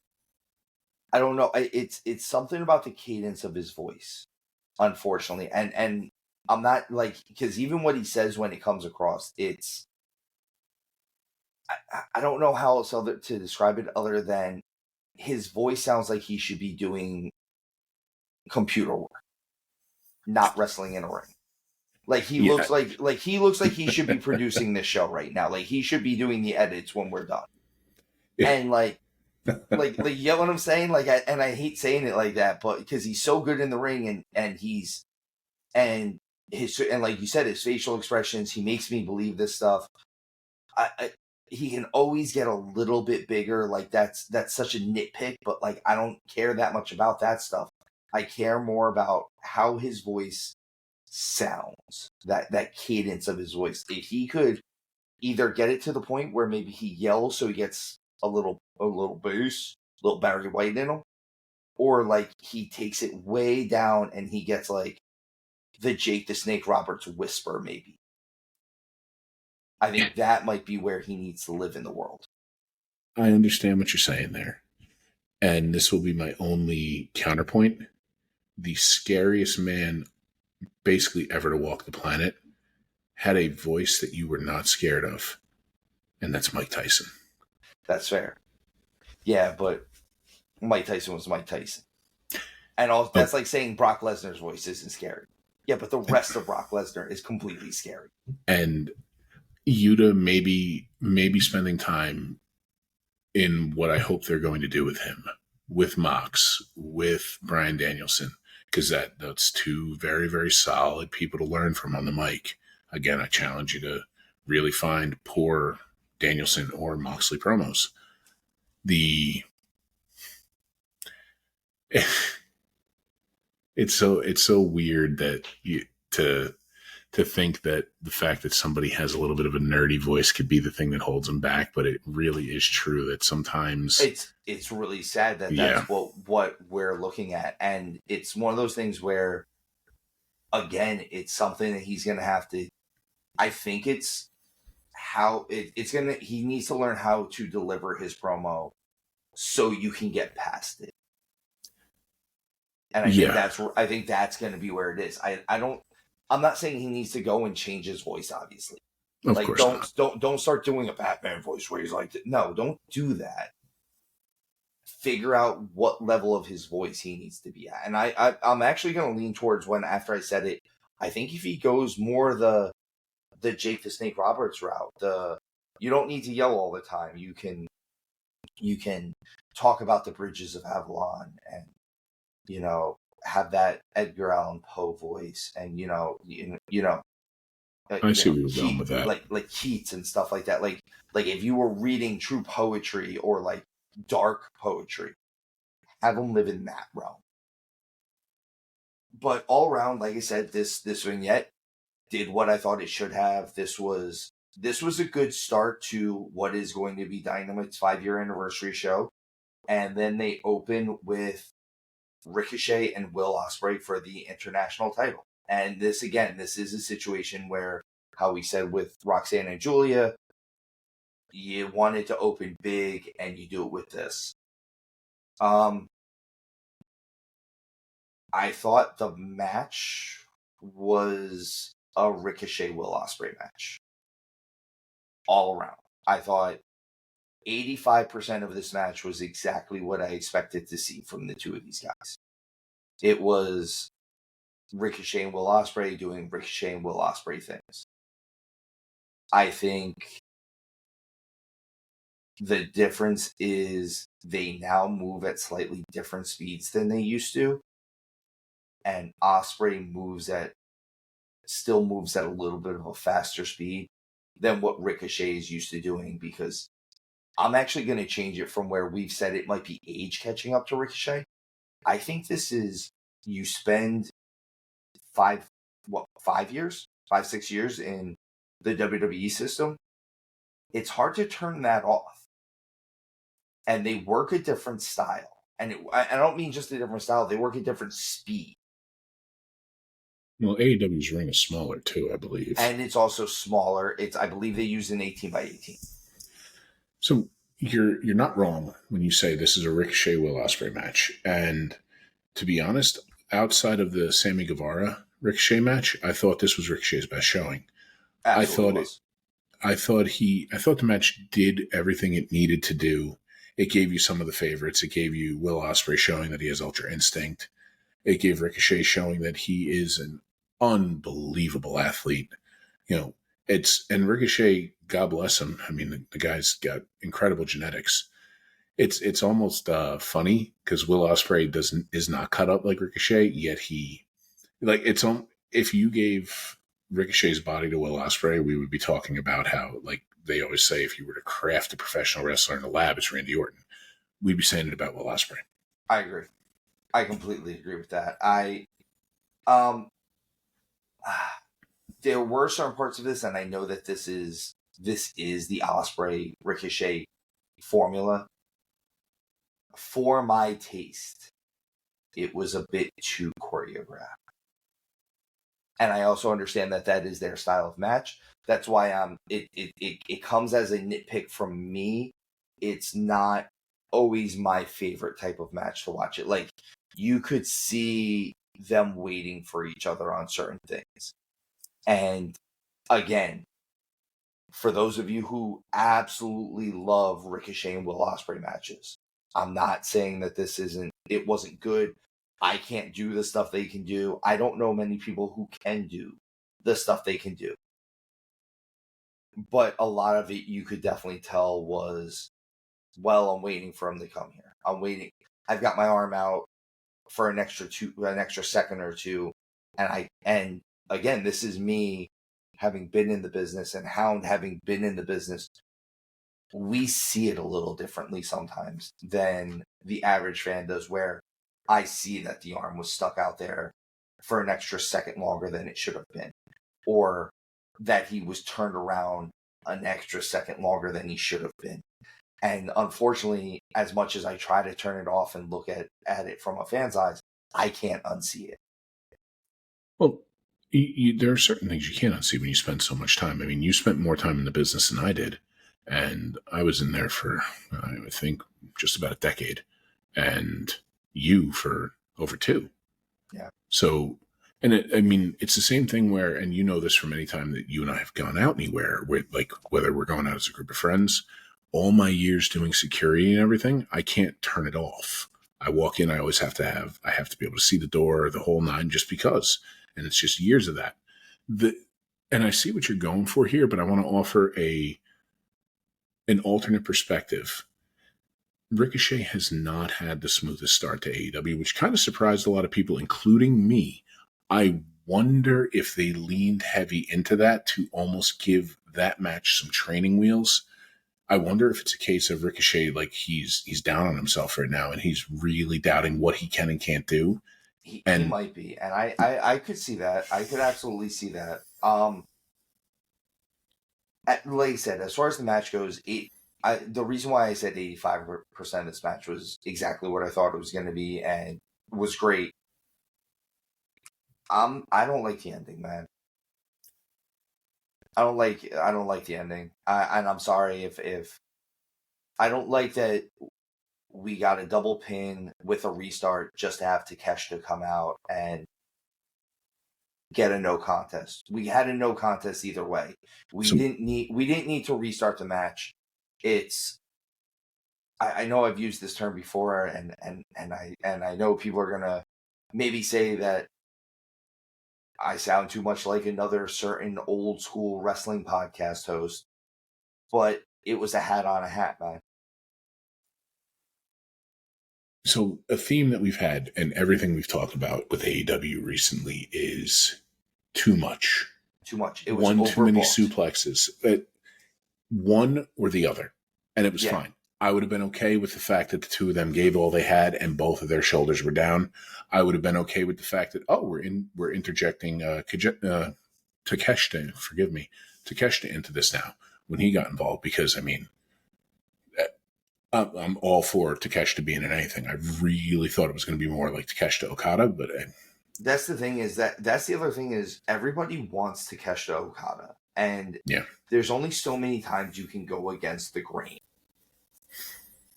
I don't know. It's something about the cadence of his voice, unfortunately. And I'm not because even what he says when it comes across, I don't know how else to describe it other than his voice sounds like he should be doing computer work, not wrestling in a ring. Looks like he should be producing this show right now. Like he should be doing the edits when we're done. Yeah. And you know what I'm saying? And I hate saying it like that, but because he's so good in the ring and like you said, his facial expressions, he makes me believe this stuff. He can always get a little bit bigger. That's such a nitpick, but I don't care that much about that stuff. I care more about how his voice sounds, that cadence of his voice. If he could either get it to the point where maybe he yells so he gets a little bass, a little Barry White in him, or he takes it way down and he gets the Jake the Snake Roberts whisper, maybe. I think that might be where he needs to live in the world. I understand what you're saying there. And this will be my only counterpoint. The scariest man basically ever to walk the planet had a voice that you were not scared of. And that's Mike Tyson. That's fair. Yeah, but Mike Tyson was Mike Tyson. And that's like saying Brock Lesnar's voice isn't scary. Yeah, but the rest of Brock Lesnar is completely scary. And Yuta maybe spending time in what I hope they're going to do with him, with Mox, with Bryan Danielson, because that's two very, very solid people to learn from on the mic. Again, I challenge you to really find poor Danielson or Moxley promos. It's so weird that to think that the fact that somebody has a little bit of a nerdy voice could be the thing that holds them back, but it really is true that sometimes it's really sad that yeah. that's what we're looking at, and it's one of those things where, again, it's something that he's gonna have to. I think it's how it's gonna. He needs to learn how to deliver his promo so you can get past it. And I think that's going to be where it is. I'm not saying he needs to go and change his voice, obviously. Of course don't start doing a Batman voice where he's like, no, don't do that. Figure out what level of his voice he needs to be at. And I'm actually going to lean towards when, after I said it, I think if he goes more the Jake the Snake Roberts route, you don't need to yell all the time. You can talk about the bridges of Avalon and, have that Edgar Allan Poe voice, and I see where you're going with that. like Keats and stuff like that. Like if you were reading true poetry or like dark poetry, have them live in that realm. But all around, like I said, this vignette did what I thought it should have. This was a good start to what is going to be Dynamite's 5-year anniversary show, and then they open with Ricochet and Will Ospreay for the international title. And this is a situation where, how we said with Roxanne and Giulia, you wanted to open big and you do it with this. I thought the match was a Ricochet Will Ospreay match. All around. I thought 85% of this match was exactly what I expected to see from the two of these guys. It was Ricochet and Will Ospreay doing Ricochet and Will Ospreay things. I think the difference is they now move at slightly different speeds than they used to, and Ospreay still moves at a little bit of a faster speed than what Ricochet is used to doing, because I'm actually going to change it from where we've said it might be age catching up to Ricochet. I think this is, you spend 5, 6 years in the WWE system. It's hard to turn that off. And they work a different style. And I don't mean just a different style. They work a different speed. Well, AEW's ring is smaller too, I believe. And it's also smaller. I believe they use an 18x18. So you're not wrong when you say this is a Ricochet Will Ospreay match. And to be honest, outside of the Sammy Guevara Ricochet match, I thought this was Ricochet's best showing. Absolutely. I thought the match did everything it needed to do. It gave you some of the favorites. It gave you Will Ospreay showing that he has Ultra Instinct. It gave Ricochet showing that he is an unbelievable athlete. And Ricochet, God bless him. I mean, the guy's got incredible genetics. It's almost funny because Will Ospreay is not cut up like Ricochet, yet if you gave Ricochet's body to Will Ospreay, we would be talking about how, like they always say, if you were to craft a professional wrestler in the lab, it's Randy Orton. We'd be saying it about Will Ospreay. I agree. I completely agree with that. There were certain parts of this, and I know that this is the Ospreay Ricochet formula. For my taste, it was a bit too choreographed. And I also understand that is their style of match. That's why it comes as a nitpick from me. It's not always my favorite type of match to watch it. Like, you could see them waiting for each other on certain things. And again, for those of you who absolutely love Ricochet and Will Ospreay matches, I'm not saying that it wasn't good. I can't do the stuff they can do. I don't know many people who can do the stuff they can do. But a lot of it you could definitely tell was, well, I'm waiting for him to come here. I'm waiting. I've got my arm out for an extra second or two. And again, this is me having been in the business and Hound having been in the business. We see it a little differently sometimes than the average fan does, where I see that the arm was stuck out there for an extra second longer than it should have been, or that he was turned around an extra second longer than he should have been. And unfortunately, as much as I try to turn it off and look at it from a fan's eyes, I can't unsee it. Well, there are certain things you can't unsee when you spend so much time. I mean, you spent more time in the business than I did. And I was in there for, I think, just about a decade. And you for over 2. Yeah. So, and it's the same thing where, and you know this from any time that you and I have gone out anywhere, like whether we're going out as a group of friends, all my years doing security and everything, I can't turn it off. I walk in, I always have to be able to see the door, the whole nine, just because. And it's just years of that. And I see what you're going for here, but I want to offer an alternate perspective. Ricochet has not had the smoothest start to AEW, which kind of surprised a lot of people, including me. I wonder if they leaned heavy into that to almost give that match some training wheels. I wonder if it's a case of Ricochet, like he's down on himself right now, and he's really doubting what he can and can't do. He might be, and I could see that. I could absolutely see that. Like I said, as far as the match goes, the reason why I said 85% of this match was exactly what I thought it was going to be, and was great. I don't like the ending, man. I don't like the ending. And I'm sorry if I don't like that we got a double pin with a restart just to have Takeshita come out and get a no contest. We had a no contest either way. We didn't need to restart the match. I know I've used this term before, and I know people are gonna maybe say that I sound too much like another certain old school wrestling podcast host, but it was a hat on a hat, man. So a theme that we've had and everything we've talked about with AEW recently is too much. Too much. It was one overbooked. Too many suplexes. One or the other. And it was fine. I would have been okay with the fact that the two of them gave all they had and both of their shoulders were down. I would have been okay with the fact that, we're interjecting Takeshita into this now when he got involved, because, I mean, I'm all for Takeshita being in anything. I really thought it was going to be more like Takeshita Okada, but that's the thing that's the other thing is everybody wants Takeshita Okada, and there's only so many times you can go against the grain.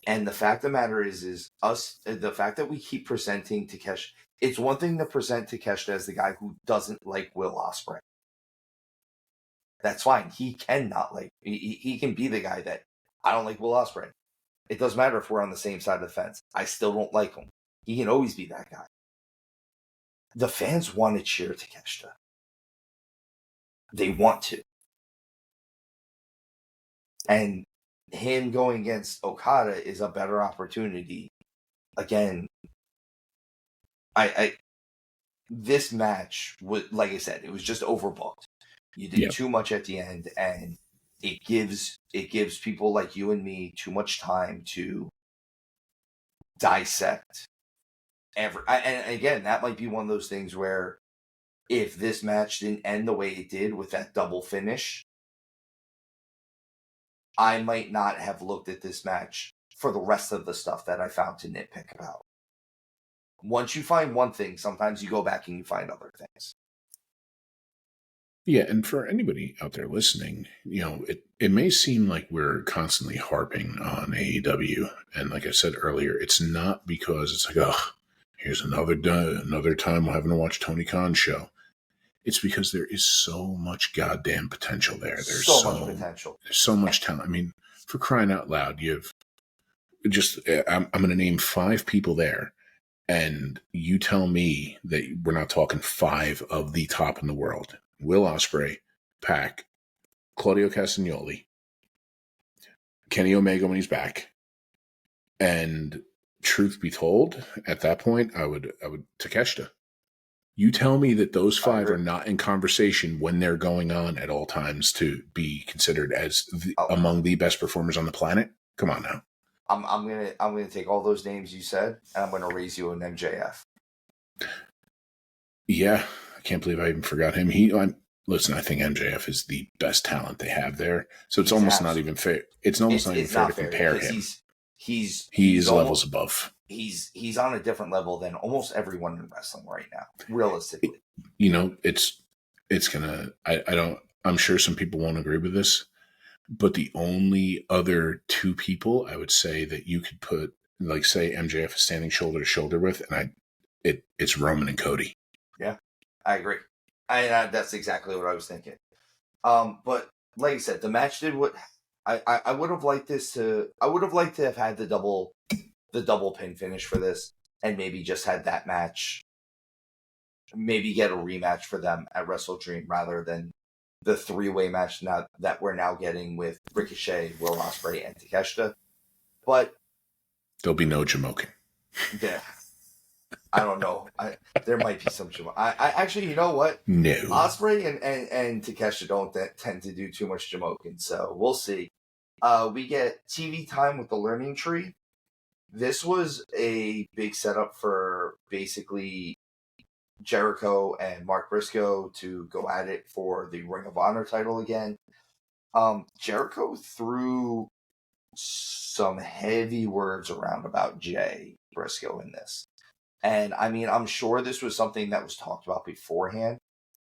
And the fact of the matter is the fact that we keep presenting Takeshita. It's one thing to present Takeshita as the guy who doesn't like Will Ospreay. That's fine. He cannot like. He can be the guy that I don't like Will Ospreay. It doesn't matter if we're on the same side of the fence. I still don't like him. He can always be that guy. The fans want to cheer Takeshita. They want to. And him going against Okada is a better opportunity. Again, this match was, like I said, it was just overbooked. You did too much at the end, and it gives people like you and me too much time to dissect and again, that might be one of those things where if this match didn't end the way it did with that double finish, I might not have looked at this match for the rest of the stuff that I found to nitpick about. Once you find one thing, sometimes you go back and you find other things. Yeah, and for anybody out there listening, it may seem like we're constantly harping on AEW, and like I said earlier, it's not because it's like, here's another time we're having to watch Tony Khan's show. It's because there is so much goddamn potential there. There's so much potential. There's so much talent. I mean, for crying out loud, I'm going to name 5 people there And you tell me that we're not talking 5 of the top in the world. Will Ospreay, Pac, Claudio Castagnoli, Kenny Omega when he's back. And truth be told, at that point, I would Takeshita. You tell me that those 5 are not in conversation when they're going on at all times to be considered as among the best performers on the planet. Come on now. I'm gonna take all those names you said, and I'm gonna raise you an MJF. Yeah, I can't believe I even forgot him. Listen, I think MJF is the best talent they have there, so it's almost not even fair. It's almost not even fair to compare him. He's levels above. He's on a different level than almost everyone in wrestling right now, realistically. It's gonna. I'm sure some people won't agree with this, but the only other 2 people I would say that you could put, like, say MJF is standing shoulder to shoulder with, and it's Roman and Cody. Yeah, I agree. That's exactly what I was thinking. But like I said, the match did what I would have liked I would have liked to have had the double pin finish for this, and maybe just had that match. Maybe get a rematch for them at Wrestle Dream rather than the 3-way match now that we're now getting with Ricochet, Will Ospreay, and Takeshita. But there'll be no Jamokin. Yeah. I don't know. There might be some. I actually, you know what? No. Ospreay and Takeshita don't tend to do too much Jamokin, so we'll see. We get TV time with the Learning Tree. This was a big setup for basically Jericho and Mark Briscoe to go at it for the Ring of Honor title again. Jericho threw some heavy words around about Jay Briscoe in this. And I mean, I'm sure this was something that was talked about beforehand,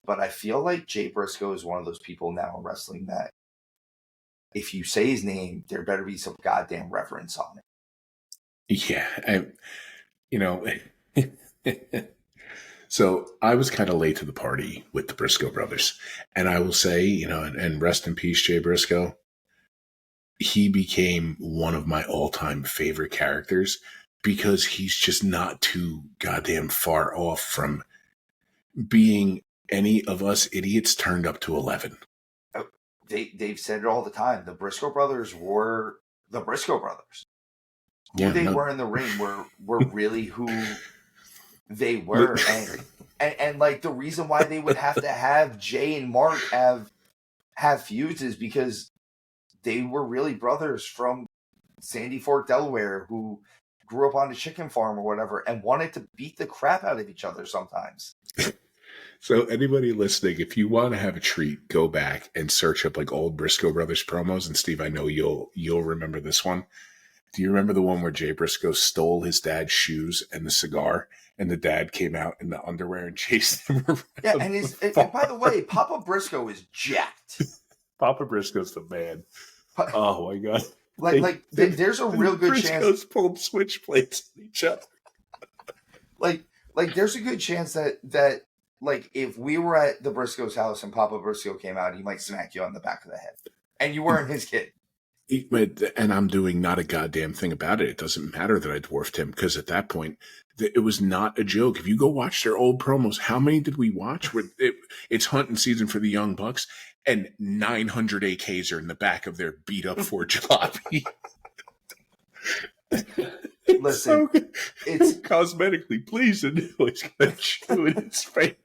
but I feel like Jay Briscoe is one of those people now in wrestling that if you say his name, there better be some goddamn reverence on it. Yeah. So I was kind of late to the party with the Briscoe brothers. And I will say, and rest in peace, Jay Briscoe. He became one of my all-time favorite characters because he's just not too goddamn far off from being any of us idiots turned up to 11. They've said it all the time. The Briscoe brothers were the Briscoe brothers. Who they were in the ring were really who they were. And like the reason why they would have to have Jay and Mark have feuds is because they were really brothers from Sandy Fork, Delaware, who grew up on a chicken farm or whatever and wanted to beat the crap out of each other sometimes. So anybody listening, if you want to have a treat, go back and search up like old Briscoe Brothers promos. And Steve, I know you'll remember this one. Do you remember the one where Jay Briscoe stole his dad's shoes and the cigar, and the dad came out in the underwear and chased him around? Yeah, and by the way, Papa Briscoe is jacked. Papa Briscoe's the man. Oh my god! There's a real good chance Briscoes pulled switchblades on each other. like there's a good chance that like if we were at the Briscoe's house and Papa Briscoe came out, he might smack you on the back of the head, and you weren't his kid. And I'm doing not a goddamn thing about it. It doesn't matter that I dwarfed him because at that point, it was not a joke. If you go watch their old promos, how many did we watch? It's hunting season for the Young Bucks, and 900 AKs are in the back of their beat up Ford jalopy. Listen, it's cosmetically pleasing. He's going to chew in his face.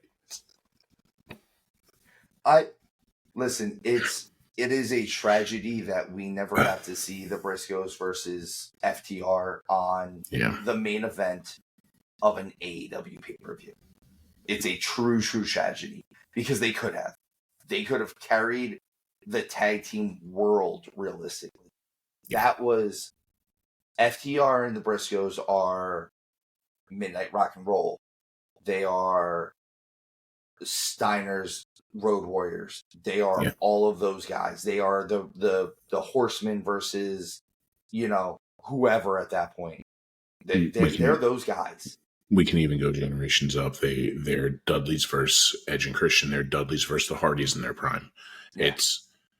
It is a tragedy that we never got to see the Briscoes versus FTR on the main event of an AEW pay-per-view. It's a true tragedy because they could have carried the tag team world realistically. That was FTR and the Briscoes are Midnight Rock and Roll. They are Steiner's Road Warriors. They are all of those guys. They are the Horsemen versus, whoever at that point. They're those guys. We can even go generations up. They're Dudley's versus Edge and Christian. They're Dudley's versus the Hardys in their prime. Yeah.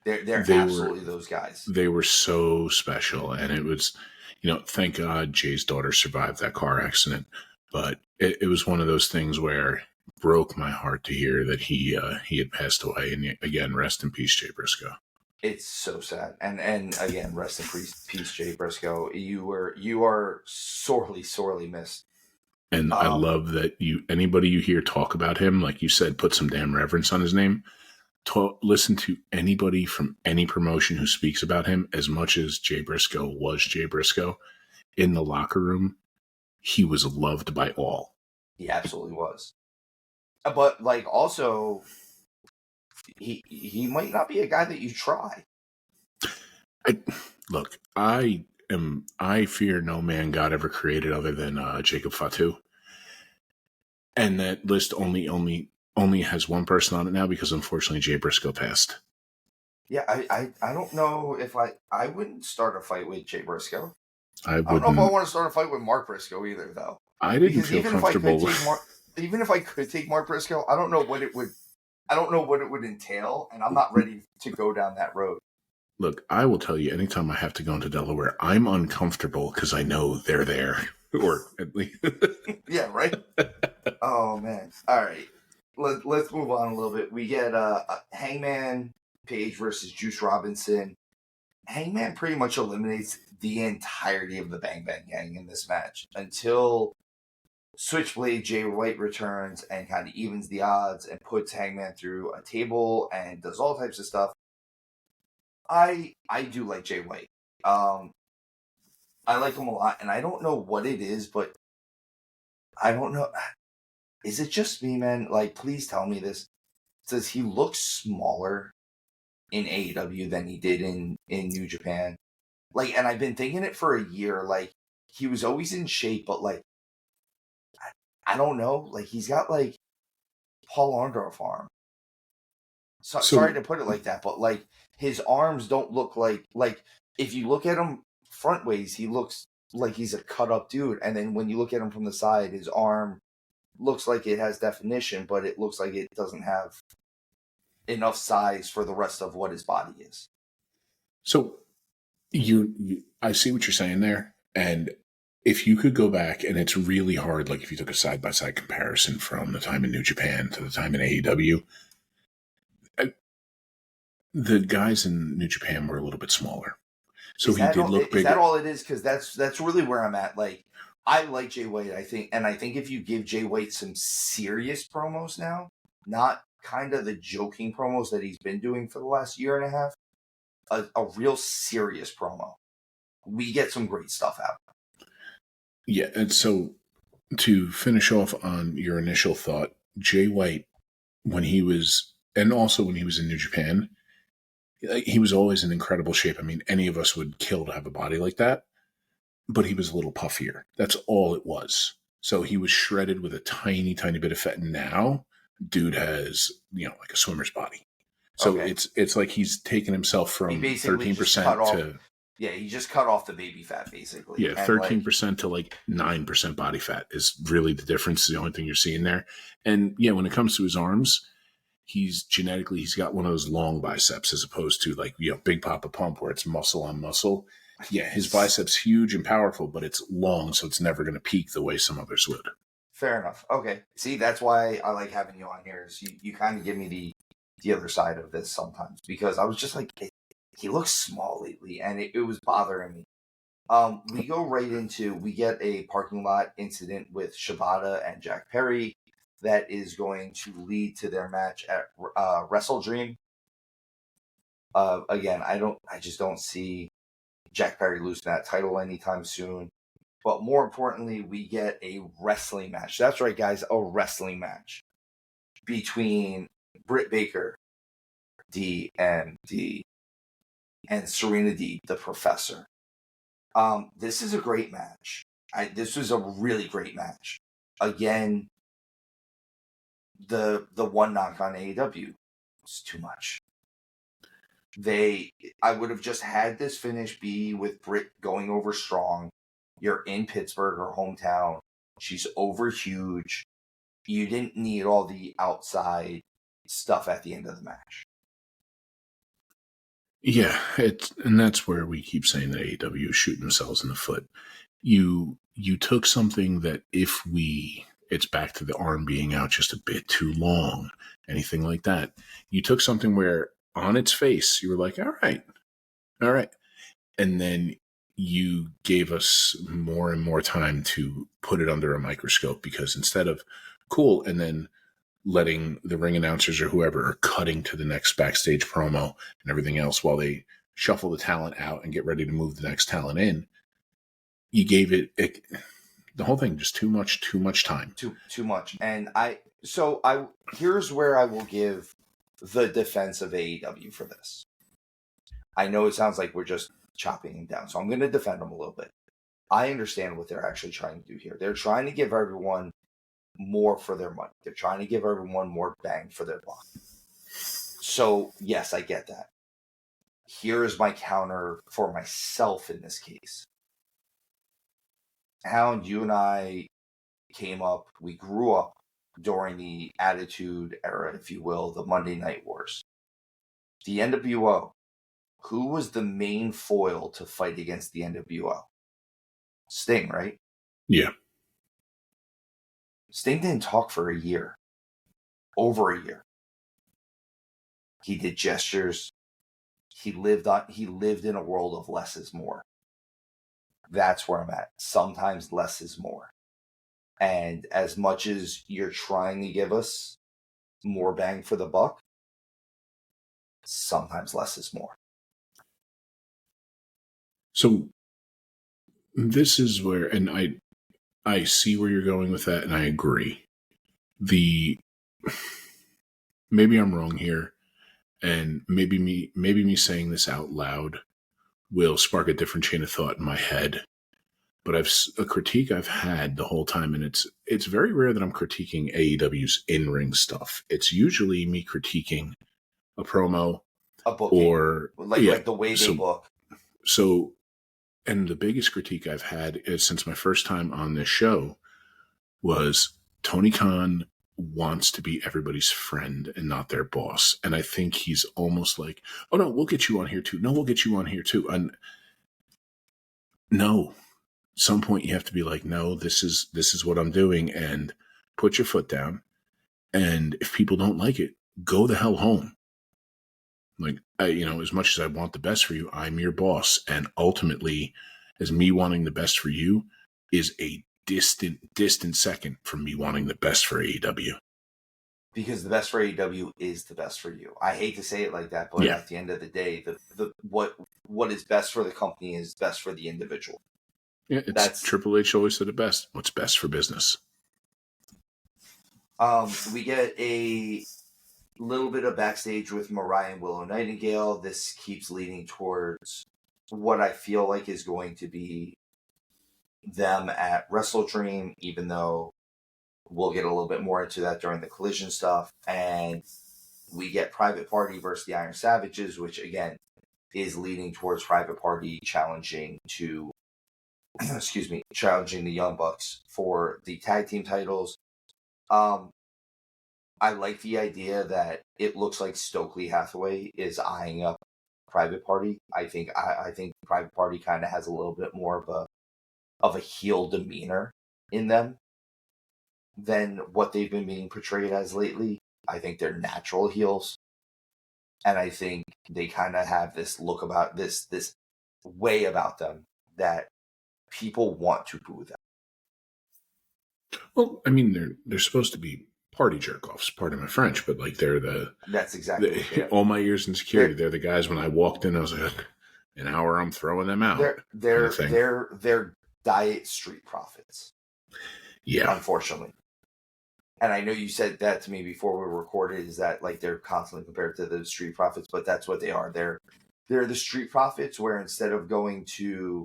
They're absolutely those guys. They were so special, and it was, thank God Jay's daughter survived that car accident. But it was one of those things where it broke my heart to hear that he had passed away. And again, rest in peace, Jay Briscoe. It's so sad. And again, rest in peace, Jay Briscoe. You are sorely missed. And I love that anybody you hear talk about him, like you said, put some damn reverence on his name. Listen to anybody from any promotion who speaks about him. As much as Jay Briscoe was Jay Briscoe, in the locker room, he was loved by all. He absolutely was. But like also, he might not be a guy that you try. I fear no man God ever created other than Jacob Fatu. And that list only has one person on it now because unfortunately Jay Briscoe passed. Yeah, I don't know if I wouldn't start a fight with Jay Briscoe. I don't know if I want to start a fight with Mark Briscoe either, though. I didn't feel comfortable. Even if I could take Mark Briscoe, I don't know what it would entail, and I'm not ready to go down that road. Look, I will tell you, anytime I have to go into Delaware, I'm uncomfortable because I know they're there. Or at least. Yeah, right? Oh, man. All right. Let's move on a little bit. We get Hangman Page versus Juice Robinson. Hangman pretty much eliminates the entirety of the Bang Bang Gang in this match until Switchblade Jay White returns and kind of evens the odds and puts Hangman through a table and does all types of stuff. I do like Jay White. I like him a lot, and I don't know what it is, but I don't know. Is it just me, man? Like, please tell me this. Does he look smaller in AEW than he did in New Japan? Like, and I've been thinking it for a year. Like, he was always in shape, but like, I don't know. Like, he's got like Paul Orndorff arm. Sorry to put it like that, but like his arms don't look like if you look at him front ways, he looks like he's a cut up dude, and then when you look at him from the side, his arm looks like it has definition, but it looks like it doesn't have enough size for the rest of what his body is. So I see what you're saying there, and if you could go back, and it's really hard, like if you took a side-by-side comparison from the time in New Japan to the time in AEW, the guys in New Japan were a little bit smaller. So he did look bigger. Is that all it is? Because that's really where I'm at. Like, I like Jay White, I think if you give Jay White some serious promos now, not kind of the joking promos that he's been doing for the last year and a half, a real serious promo, we get some great stuff out. Yeah, and so to finish off on your initial thought, Jay White, when he was in New Japan, he was always in incredible shape. I mean, any of us would kill to have a body like that, but he was a little puffier. That's all it was. So he was shredded with a tiny, tiny bit of fat. Now, dude has, like a swimmer's body. So okay. It's like he's taken himself from 13% to... Yeah, he just cut off the baby fat, basically. Yeah, 13% to like 9% body fat is really the difference. The only thing you're seeing there. And yeah, when it comes to his arms, he's got one of those long biceps as opposed to like, Big Papa Pump where it's muscle on muscle. Yeah, his biceps huge and powerful, but it's long, so it's never going to peak the way some others would. Fair enough. Okay. See, that's why I like having you on here. Is you kind of give me the other side of this sometimes, because I was just like, he looks small lately, and it was bothering me. We go right into, we get a parking lot incident with Shibata and Jack Perry that is going to lead to their match at Wrestle Dream. Again, I just don't see Jack Perry losing that title anytime soon. But more importantly, we get a wrestling match. That's right, guys, a wrestling match between Britt Baker, DMD, and Serena Deeb, the Professor. This is a great match. This was a really great match. Again, the one knock on AEW was too much. I would have just had this finish be with Britt going over strong. You're in Pittsburgh, her hometown. She's over huge. You didn't need all the outside stuff at the end of the match. Yeah, and that's where we keep saying that AEW is shooting themselves in the foot. You you took something that it's back to the arm being out just a bit too long, anything like that. You took something where on its face, you were like, all right. And then you gave us more and more time to put it under a microscope, because instead of cool, and then letting the ring announcers or whoever are cutting to the next backstage promo and everything else while they shuffle the talent out and get ready to move the next talent in, you gave it the whole thing just too much time. Too much. And here's where I will give the defense of AEW for this. I know it sounds like we're just chopping them down, so I'm going to defend them a little bit. I understand what they're actually trying to do here. They're trying to give everyone more for their money. They're trying to give everyone more bang for their buck. So, yes, I get that. Here is my counter for myself in this case. Hound, you and I we grew up during the Attitude Era, if you will, the Monday Night Wars. The NWO, who was the main foil to fight against the NWO? Sting, right? Yeah. Sting didn't talk for a year. Over a year. He did gestures. He lived in a world of less is more. That's where I'm at. Sometimes less is more. And as much as you're trying to give us more bang for the buck, sometimes less is more. So this is where, and I see where you're going with that, and I agree. Maybe I'm wrong here, and maybe me saying this out loud will spark a different chain of thought in my head. But a critique I've had the whole time, and it's very rare that I'm critiquing AEW's in-ring stuff. It's usually me critiquing a promo, a booking, or like the way they book. So, and the biggest critique I've had since my first time on this show was Tony Khan wants to be everybody's friend and not their boss. And I think he's almost like, oh no, we'll get you on here too. No, we'll get you on here too. And no, at some point you have to be like, no, this is what I'm doing, and put your foot down. And if people don't like it, go the hell home. Like, as much as I want the best for you, I'm your boss. And ultimately, as me wanting the best for you is a distant second from me wanting the best for AEW. Because the best for AEW is the best for you. I hate to say it like that, but at the end of the day, what is best for the company is best for the individual. Yeah, Triple H always said it best. What's best for business? We get a little bit of backstage with Mariah and Willow Nightingale. This keeps leading towards what I feel like is going to be them at Wrestle Dream, even though we'll get a little bit more into that during the Collision stuff. And we get Private Party versus the Iron Savages, which again is leading towards Private Party challenging the Young Bucks for the tag team titles. I like the idea that it looks like Stokely Hathaway is eyeing up Private Party. I think Private Party kind of has a little bit more of a heel demeanor in them than what they've been being portrayed as lately. I think they're natural heels, and I think they kind of have this look about this way about them that people want to boo them. Well, I mean, they're supposed to be party jerk-offs, pardon my French, but like that's exactly all my years in security. They're the guys when I walked in, I was like, an hour, I'm throwing them out. They're diet street profits. Yeah. Unfortunately. And I know you said that to me before we recorded, is that like they're constantly compared to the street profits, but that's what they are. They're the street profits where instead of going to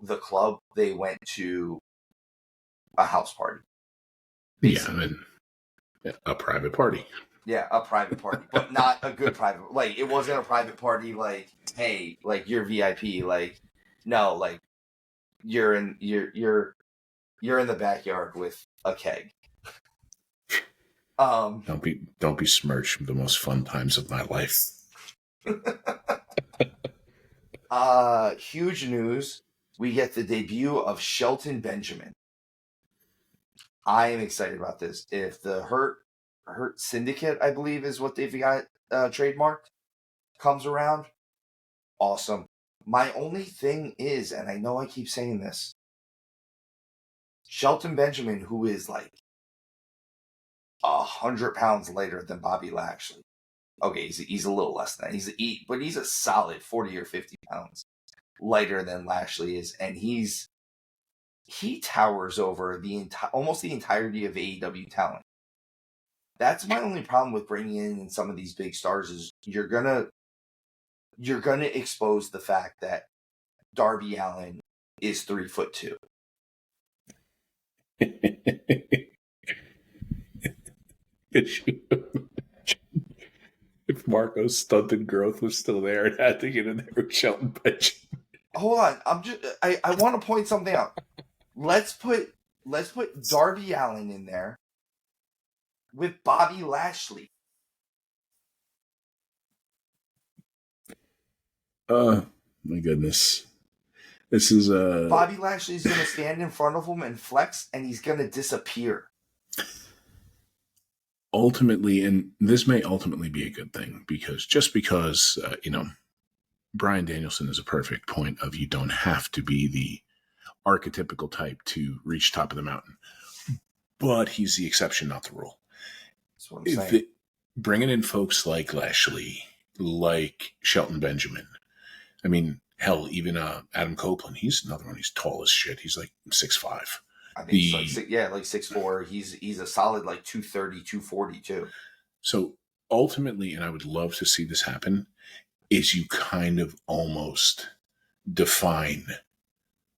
the club, they went to a house party. Basically. Yeah, I mean, a private party. Yeah, a private party, but not a good private. Like, it wasn't a private party. Like, hey, like you're VIP. Like, no, like you're in the backyard with a keg. Don't be smirched with the most fun times of my life. Huge news. we get the debut of Shelton Benjamin. I am excited about this. If the Hurt Syndicate, I believe is what they've got trademarked, comes around, awesome. My only thing is, and I know I keep saying this, Shelton Benjamin, who is like 100 pounds lighter than Bobby Lashley. Okay, he's a little less than that. But he's a solid 40 or 50 pounds lighter than Lashley is, and he towers over almost the entirety of AEW talent. That's my only problem with bringing in some of these big stars is you're gonna expose the fact that Darby Allin is 3'2". If Marco's stunted growth was still there, it had to get in there with Shelton Benjamin. Hold on, I want to point something out. Let's put Darby Allin in there with Bobby Lashley. My goodness. This is Bobby Lashley's going to stand in front of him and flex, and he's going to disappear. Ultimately, and this may ultimately be a good thing, because Bryan Danielson is a perfect point of you don't have to be the archetypical type to reach top of the mountain. But he's the exception, not the rule. That's what I'm saying. Bringing in folks like Lashley, like Shelton Benjamin. I mean, hell, even Adam Copeland, he's another one. He's tall as shit. He's like 6'5". I think he's like 6'4". He's a solid like 230, 240 too. So ultimately, and I would love to see this happen, is you kind of almost define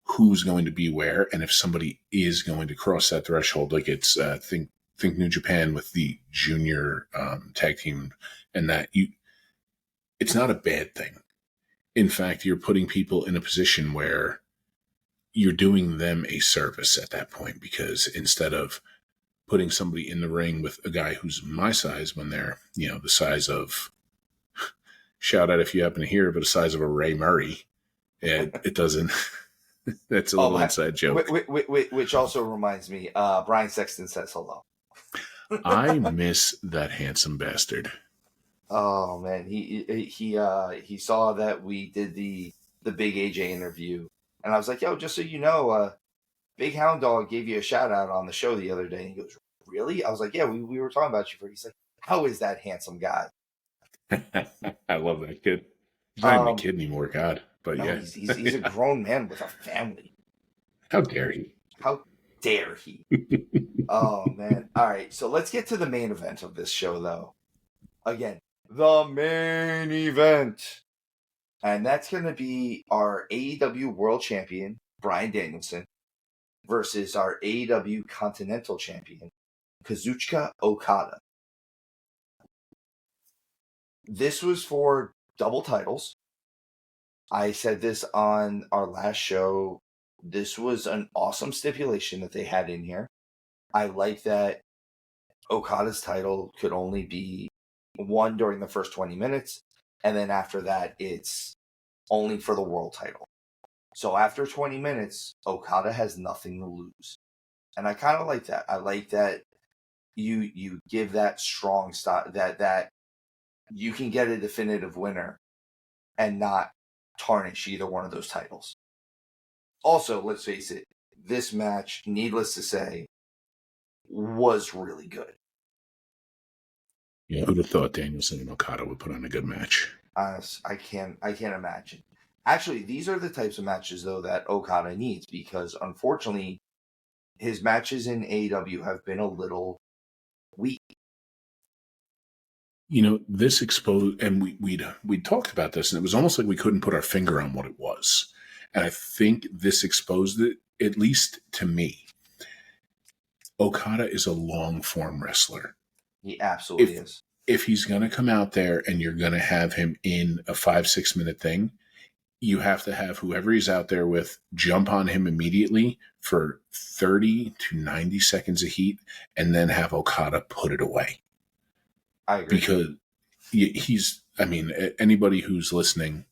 who's going to be where, and if somebody is going to cross that threshold, like it's think New Japan with the junior tag team, and that it's not a bad thing. In fact, you're putting people in a position where you're doing them a service at that point, because instead of putting somebody in the ring with a guy who's my size when they're, the size of, shout out if you happen to hear, but the size of a Ray Murray, it doesn't, that's a little inside joke. Which also reminds me, Brian Sexton says hello. I miss that handsome bastard. Oh man, he saw that we did the Big AJ interview, and I was like, "Yo, just so you know, Big Hound Dog gave you a shout out on the show the other day." And he goes, "Really?" I was like, "Yeah, we were talking about you." He's like, "How is that handsome guy?" I love that kid. He's not even a kid anymore, God. But no, yeah, he's a grown man with a family. How dare he? How dare he? Oh man! All right, so let's get to the main event of this show, though. Again, the main event. And that's going to be our AEW World Champion, Bryan Danielson, versus our AEW Continental Champion, Kazuchika Okada. This was for double titles. I said this on our last show. This was an awesome stipulation that they had in here. I like that Okada's title could only be won during the first 20 minutes, and then after that, it's only for the world title. So after 20 minutes, Okada has nothing to lose. And I kind of like that. I like that you give that strong style, that you can get a definitive winner and not tarnish either one of those titles. Also, let's face it, this match, needless to say, was really good. Yeah, who'd have thought Danielson and Okada would put on a good match? I can't imagine. Actually, these are the types of matches, though, that Okada needs, because unfortunately, his matches in AEW have been a little weak. This exposed, and we'd talked about this, and it was almost like we couldn't put our finger on what it was. And I think this exposed it, at least to me. Okada is a long-form wrestler. He absolutely is. If he's going to come out there and you're going to have him in a 5-6 minute thing, you have to have whoever he's out there with jump on him immediately for 30 to 90 seconds of heat, and then have Okada put it away. I agree. Because anybody who's listening,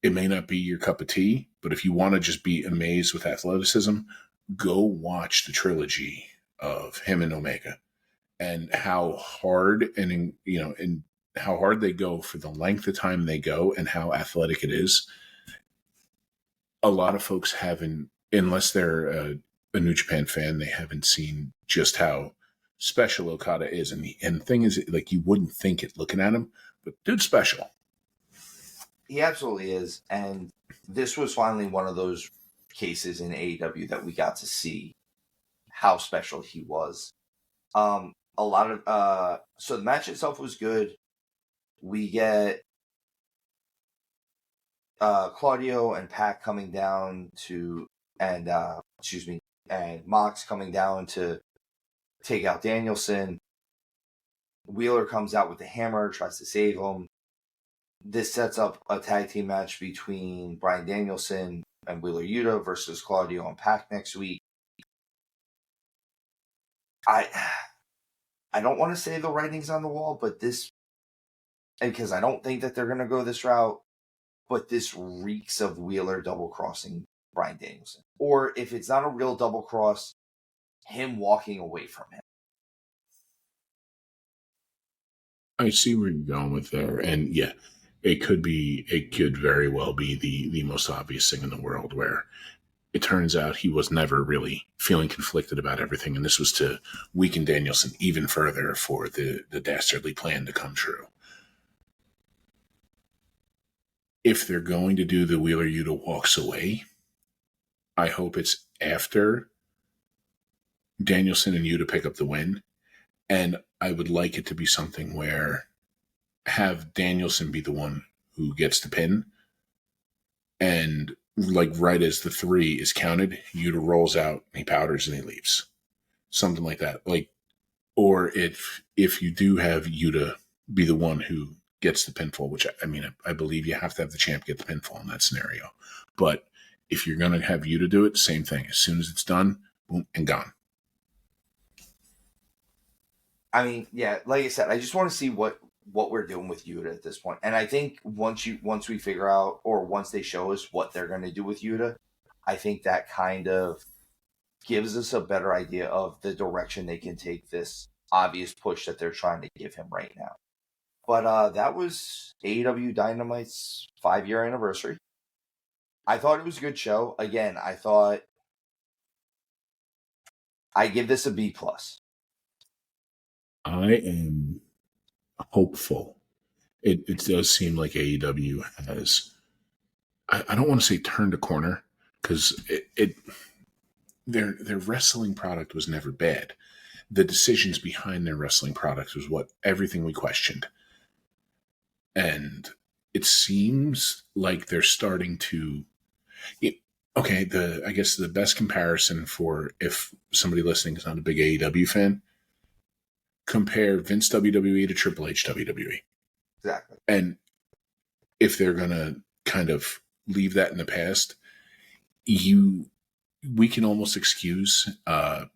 it may not be your cup of tea, But if you want to just be amazed with athleticism, go watch the trilogy of him and Omega and how hard and how hard they go for the length of time they go and how athletic it is. A lot of folks haven't, unless they're a New Japan fan, they haven't seen just how special Okada is. And the thing is, like, you wouldn't think it looking at him, but dude's special. He absolutely is. And this was finally one of those cases in AEW that we got to see how special he was. A lot of so the match itself was good. We get Claudio and Pac coming down to and Mox coming down to take out Danielson. Wheeler comes out with the hammer, tries to save him. This sets up a tag team match between Bryan Danielson and Wheeler Yuta versus Claudio and Pac next week. I don't want to say the writing's on the wall, but this, because I don't think that they're going to go this route, but this reeks of Wheeler double-crossing Bryan Danielson. Or if it's not a real double-cross, him walking away from him. I see where you're going with there. And yeah, it could very well be the most obvious thing in the world, where it turns out he was never really feeling conflicted about everything. And this was to weaken Danielson even further for the dastardly plan to come true. If they're going to do the Wheeler Yuta walks away, I hope it's after Danielson and Yuta pick up the win. And I would like it to be something where have Danielson be the one who gets the pin. And like right as the 3 is counted, Yuta rolls out, he powders, and he leaves. Something like that. Like, or if you do have Yuta be the one who gets the pinfall, which I believe you have to have the champ get the pinfall in that scenario. But if you're going to have Yuta do it, same thing. As soon as it's done, boom, and gone. I mean, yeah, like I said, I just want to see what we're doing with Yuta at this point. And I think once we figure out, or once they show us what they're going to do with Yuta, I think that kind of gives us a better idea of the direction they can take this obvious push that they're trying to give him right now. But that was AEW Dynamite's 5-year anniversary. I thought it was a good show. Again, I give this a B+. I am hopeful. It does seem like AEW has, I don't want to say turned a corner, because their wrestling product was never bad. The decisions behind their wrestling product was what everything we questioned. And it seems like they're starting to, I guess the best comparison for if somebody listening is not a big AEW fan, compare Vince WWE to Triple H WWE. Exactly. And if they're going to kind of leave that in the past, we can almost excuse 5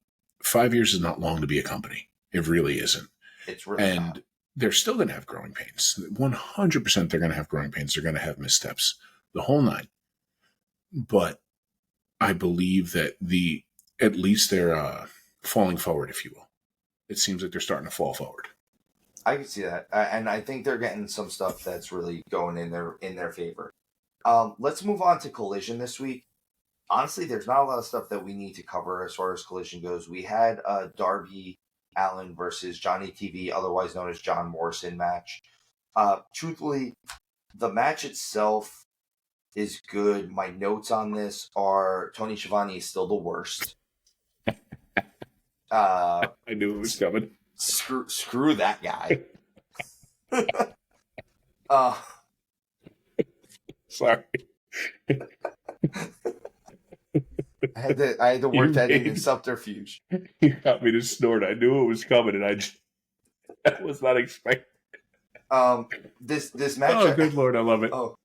years is not long to be a company. It really isn't. It's really not. They're still going to have growing pains. 100% they're going to have growing pains. They're going to have missteps, the whole nine. But I believe that at least they're falling forward, if you will. It seems like they're starting to fall forward. I can see that, and I think they're getting some stuff that's really going in their favor. Let's move on to Collision this week. Honestly, there's not a lot of stuff that we need to cover as far as Collision goes. We had Darby Allin versus Johnny TV, otherwise known as John Morrison match. Truthfully, the match itself is good. My notes on this are Tony Schiavone is still the worst. I knew it was coming. Screw that guy. Sorry. I had to work that in subterfuge. You got me to snort. I knew it was coming, and I was not expecting. This match. Oh, good Lord, I love it. Oh,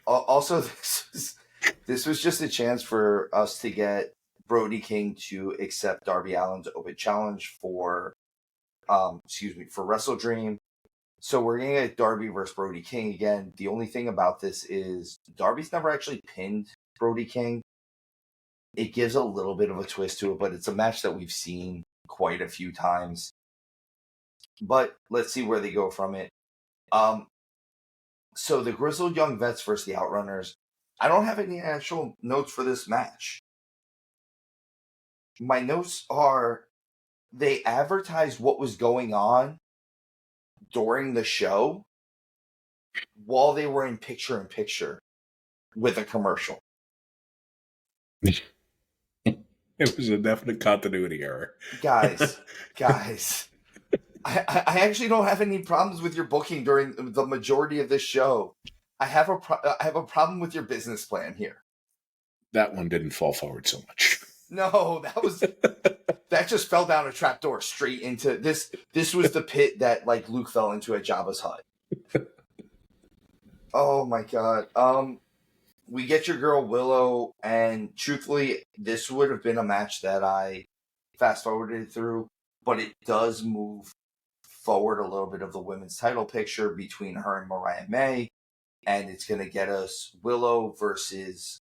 also this was just a chance for us to get Brody King to accept Darby Allin's open challenge for Wrestle Dream. So we're gonna get Darby versus Brody King again. The only thing about this is Darby's never actually pinned Brody King. It gives a little bit of a twist to it, but it's a match that we've seen quite a few times. But let's see where they go from it. So the Grizzled Young Vets versus the Outrunners. I don't have any actual notes for this match. My notes are they advertised what was going on during the show while they were in picture-in-picture with a commercial. It was a definite continuity error. Guys. I actually don't have any problems with your booking during the majority of this show. I have a problem with your business plan here. That one didn't fall forward so much. No, that just fell down a trapdoor straight into this. This was the pit that like Luke fell into at Jabba's hut. Oh my god. We get your girl Willow, and truthfully, this would have been a match that I fast forwarded through, but it does move forward a little bit of the women's title picture between her and Mariah May, and it's going to get us Willow versus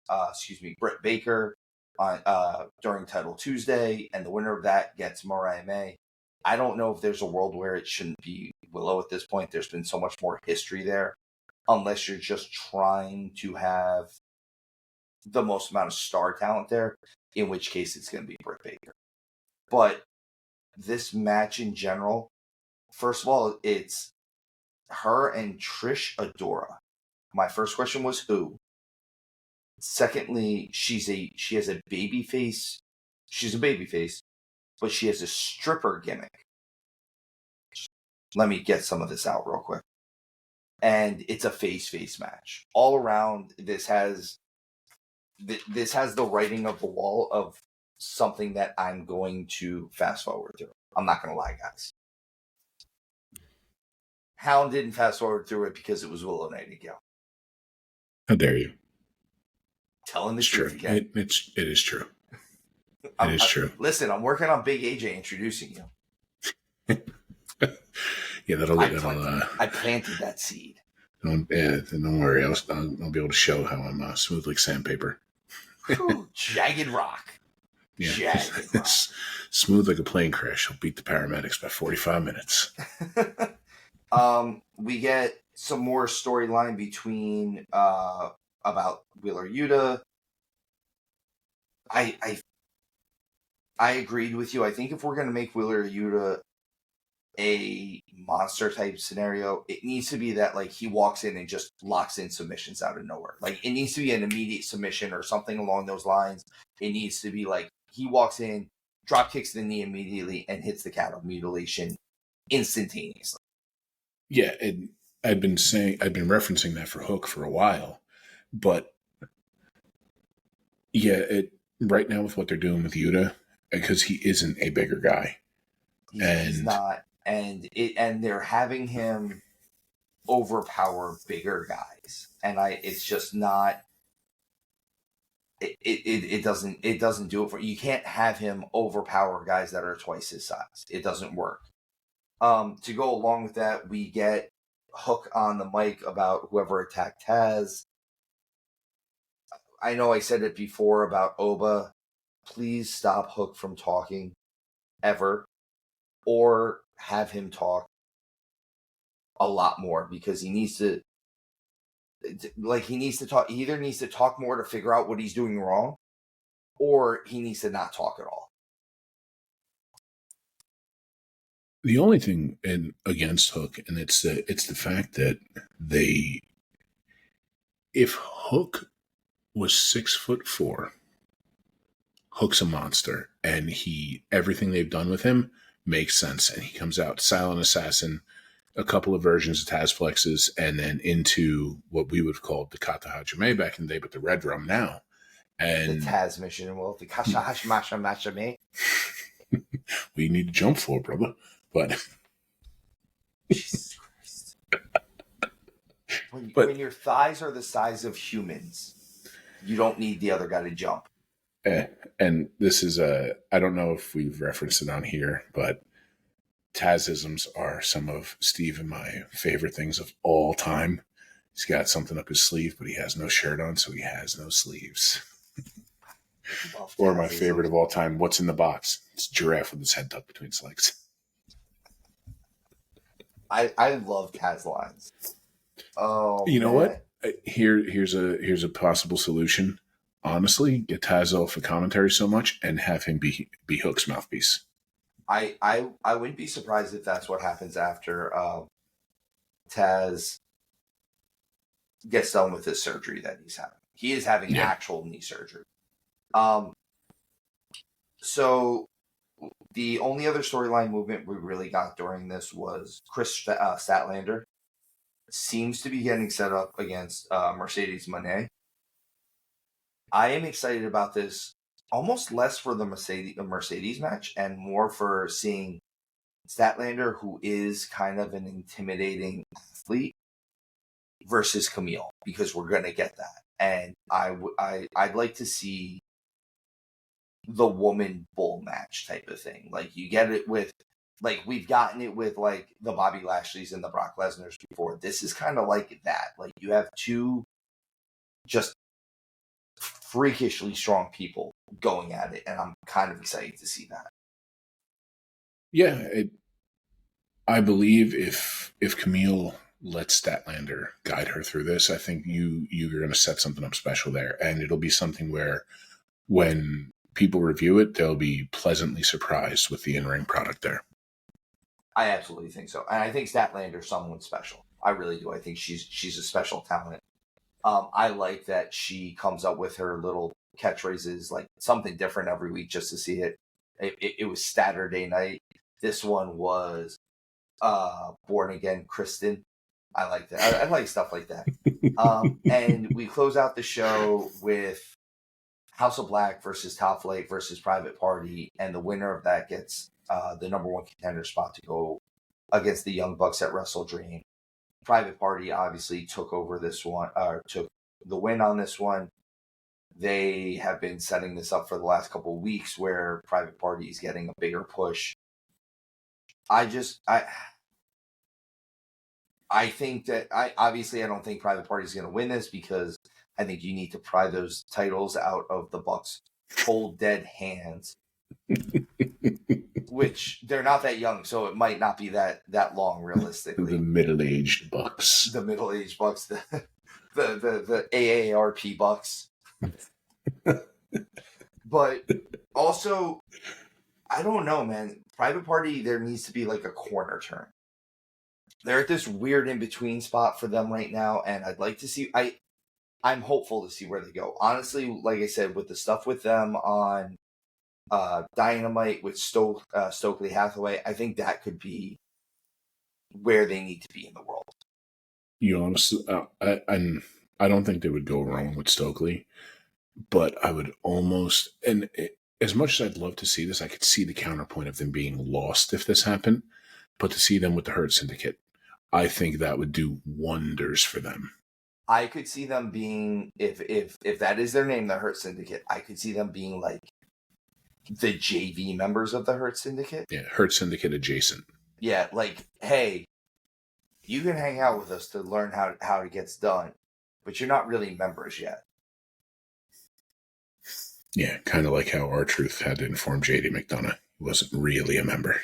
Britt Baker on during Title Tuesday, and the winner of that gets Mariah May. I don't know if there's a world where it shouldn't be Willow at this point. There's been so much more history there, unless you're just trying to have the most amount of star talent there, in which case it's going to be Britt Baker. But this match in general, first of all, it's her and Trish Adora. My first question was who. Secondly, she has a baby face. She's a baby face, but she has a stripper gimmick. Let me get some of this out real quick. And it's a face match. All around, this has the writing of the wall of something that I'm going to fast forward through. I'm not going to lie, guys. Hound didn't fast forward through it because it was Willow Nightingale. How dare you? Telling the truth again. It is true. It is true. Listen, I'm working on Big AJ introducing you. Yeah, that'll. I planted that seed. Don't worry. I'll be able to show how I'm smooth like sandpaper. Jagged rock. Yeah, Jagged rock. Smooth like a plane crash. I'll beat the paramedics by 45 minutes. We get some more storyline between about Wheeler Yuta. I agreed with you. I think if we're gonna make Wheeler Yuta a monster type scenario, it needs to be that like he walks in and just locks in submissions out of nowhere. Like it needs to be an immediate submission or something along those lines. It needs to be like he walks in, drop kicks the knee immediately, and hits the cattle mutilation instantaneously. Yeah, I've been referencing that for Hook for a while, but yeah, right now with what they're doing with Yuta, because he isn't a bigger guy, He's not. And they're having him overpower bigger guys, and it's just not. It doesn't do it for you. Can't have him overpower guys that are twice his size. It doesn't work. To go along with that, we get Hook on the mic about whoever attacked Taz. I know I said it before about Oba. Please stop Hook from talking ever, or have him talk a lot more, because he needs to talk. He either needs to talk more to figure out what he's doing wrong, or he needs to not talk at all. The only thing against Hook, and it's the fact that if Hook was 6'4", Hook's a monster, and everything they've done with him makes sense, and he comes out Silent Assassin, a couple of versions of Taz Flexes, and then into what we would have called the Kata Hajime back in the day, but the Red Drum now. And the Taz mission, well, the Kasha Hashmasha Mashame. We need to jump for, brother. But Jesus Christ. When your thighs are the size of humans, you don't need the other guy to jump. And this is I don't know if we've referenced it on here, but Tazisms are some of Steve and my favorite things of all time. He's got something up his sleeve, but he has no shirt on, so he has no sleeves. Or my favorite of all time, what's in the box? It's a giraffe with his head tucked between his legs. I love Taz lines. Oh, you know man. what? Here's a possible solution. Honestly, get Taz off the commentary so much and have him be Hook's mouthpiece. I wouldn't be surprised if that's what happens after Taz gets done with his surgery that he's having. He is having actual knee surgery. So the only other storyline movement we really got during this was Chris Statlander seems to be getting set up against Mercedes Moné. I am excited about this, almost less for the Mercedes match and more for seeing Statlander, who is kind of an intimidating athlete, versus Camille, because we're going to get that. And I'd like to see the woman bull match type of thing. Like, you get it with, like, we've gotten it with, like, the Bobby Lashley's and the Brock Lesnar's before. This is kind of like that. Like, you have two just freakishly strong people going at it, and I'm kind of excited to see that. Yeah, I believe if Camille lets Statlander guide her through this, I think you're going to set something up special there, and it'll be something where when people review it, they'll be pleasantly surprised with the in-ring product there. I absolutely think so, and I think Statlander's someone special. I really do. I think she's a special talent. I like that she comes up with her little catchphrases, like something different every week, just to see it. It was Saturday night. This one was Born Again Kristen. I like that. I like stuff like that. And we close out the show with House of Black versus Top Flight versus Private Party, and the winner of that gets the number one contender spot to go against the Young Bucks at Wrestle Dream. Private Party obviously took over this one, or took the win on this one. They have been setting this up for the last couple of weeks, where Private Party is getting a bigger push. I think that I don't think Private Party is going to win this, because I think you need to pry those titles out of the Bucks' cold dead hands, which they're not that young, so it might not be that long realistically. The middle-aged Bucks, the AARP Bucks. But also, I don't know, man. Private Party, there needs to be like a corner turn. They're at this weird in-between spot for them right now, and I'd like to see... I'm hopeful to see where they go. Honestly, like I said, with the stuff with them on Dynamite with Stokely Hathaway, I think that could be where they need to be in the world. You honestly... I don't think they would go wrong with Stokely, but I would almost... as much as I'd love to see this, I could see the counterpoint of them being lost if this happened. But to see them with the Hurt Syndicate, I think that would do wonders for them. I could see them being, if that is their name, the Hurt Syndicate, I could see them being like the JV members of the Hurt Syndicate. Yeah, Hurt Syndicate adjacent. Yeah, like, hey, you can hang out with us to learn how it gets done, but you're not really members yet. Yeah, kind of like how R-Truth had to inform JD McDonough he wasn't really a member.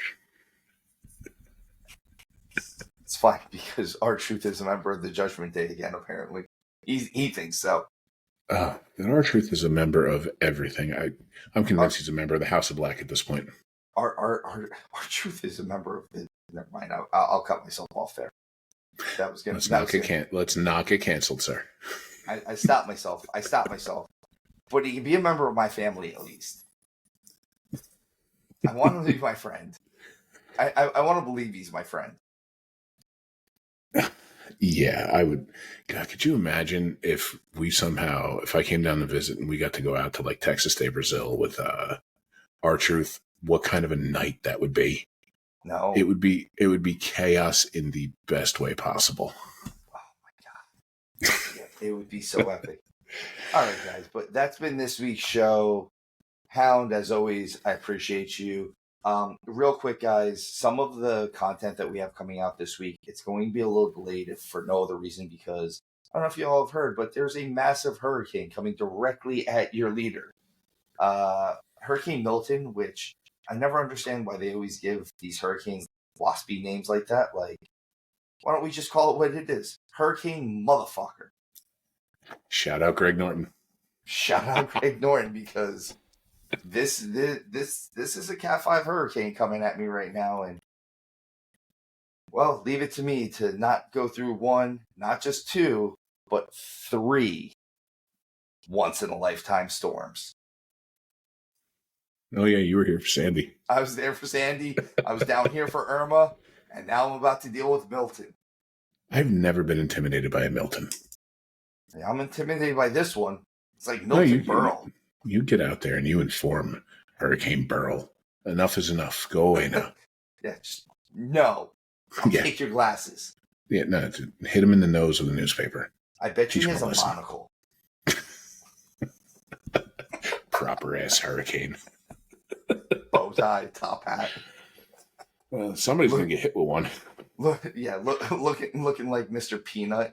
It's fine, because R-Truth is a member of the Judgment Day again, apparently. He thinks so. And R-Truth is a member of everything. I'm convinced he's a member of the House of Black at this point. R-Truth is a member of the... Never mind, I'll cut myself off there. That was gonna... Let's not get canceled, sir. I stopped myself. But he can be a member of my family, at least. I want him to be my friend. I want to believe he's my friend. Yeah, I would. God, could you imagine if I came down to visit and we got to go out to like Texas Day, Brazil with R-Truth, what kind of a night that would be? No. It would be chaos in the best way possible. Oh my God. Yeah, it would be so epic. All right, guys, but that's been this week's show. Hound, as always, I appreciate you. Real quick, guys, some of the content that we have coming out this week, it's going to be a little delayed, if for no other reason, because I don't know if you all have heard, but there's a massive hurricane coming directly at your leader. Hurricane Milton, which I never understand why they always give these hurricanes waspy names like that. Like, why don't we just call it what it is? Hurricane motherfucker. Shout out Greg Norton. Shout out Greg Norton, because this is a Cat 5 hurricane coming at me right now, and well, leave it to me to not go through one, not just two, but three once in a lifetime storms. Oh yeah, you were here for Sandy. I was there for Sandy. I was down here for Irma, and now I'm about to deal with Milton. I've never been intimidated by a Milton. Yeah, I'm intimidated by this one. It's like Milton Berle. You get out there and you inform Hurricane Burl. Enough is enough. Go away now. Yeah, just no. I'll take your glasses. Yeah, no, hit him in the nose with a newspaper. I bet you he has a monocle. Proper ass hurricane. Bow tie, top hat. Well, somebody's going to get hit with one. Looking like Mr. Peanut.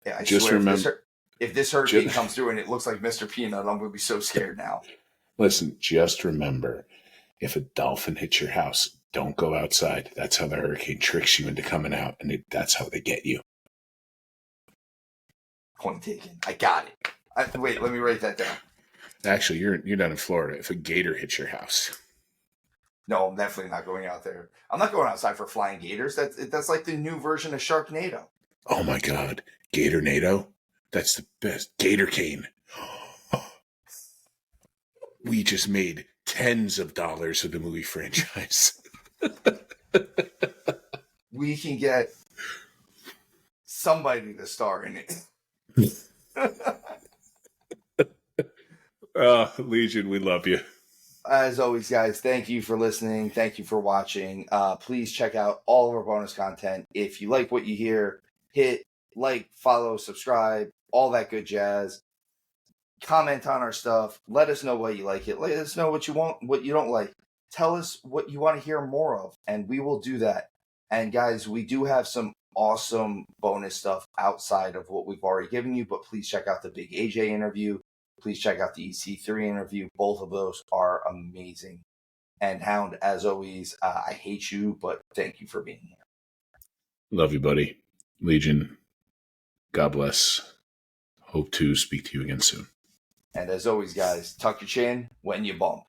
Yeah, I just swear, remember, if this hurricane comes through and it looks like Mr. Peanut, I'm going to be so scared now. Listen, just remember, if a dolphin hits your house, don't go outside. That's how the hurricane tricks you into coming out, and that's how they get you. Point taken. I got it. Wait, let me write that down. Actually, you're down in Florida. If a gator hits your house. No, I'm definitely not going out there. I'm not going outside for flying gators. That's like the new version of Sharknado. Oh my God. Gatornado? That's the best. Gator Cane. We just made tens of dollars of the movie franchise. We can get somebody to star in it. Legion, we love you. As always, guys, thank you for listening. Thank you for watching. Please check out all of our bonus content. If you like what you hear, hit like, follow, subscribe, all that good jazz. Comment on our stuff. Let us know why you like it. Let us know what you want, what you don't like. Tell us what you want to hear more of, and we will do that. And guys, we do have some awesome bonus stuff outside of what we've already given you, but please check out the Big AJ interview. Please check out the EC3 interview. Both of those are amazing. And Hound, as always, I hate you, but thank you for being here. Love you, buddy. Legion, God bless. Hope to speak to you again soon. And as always, guys, tuck your chin when you bump.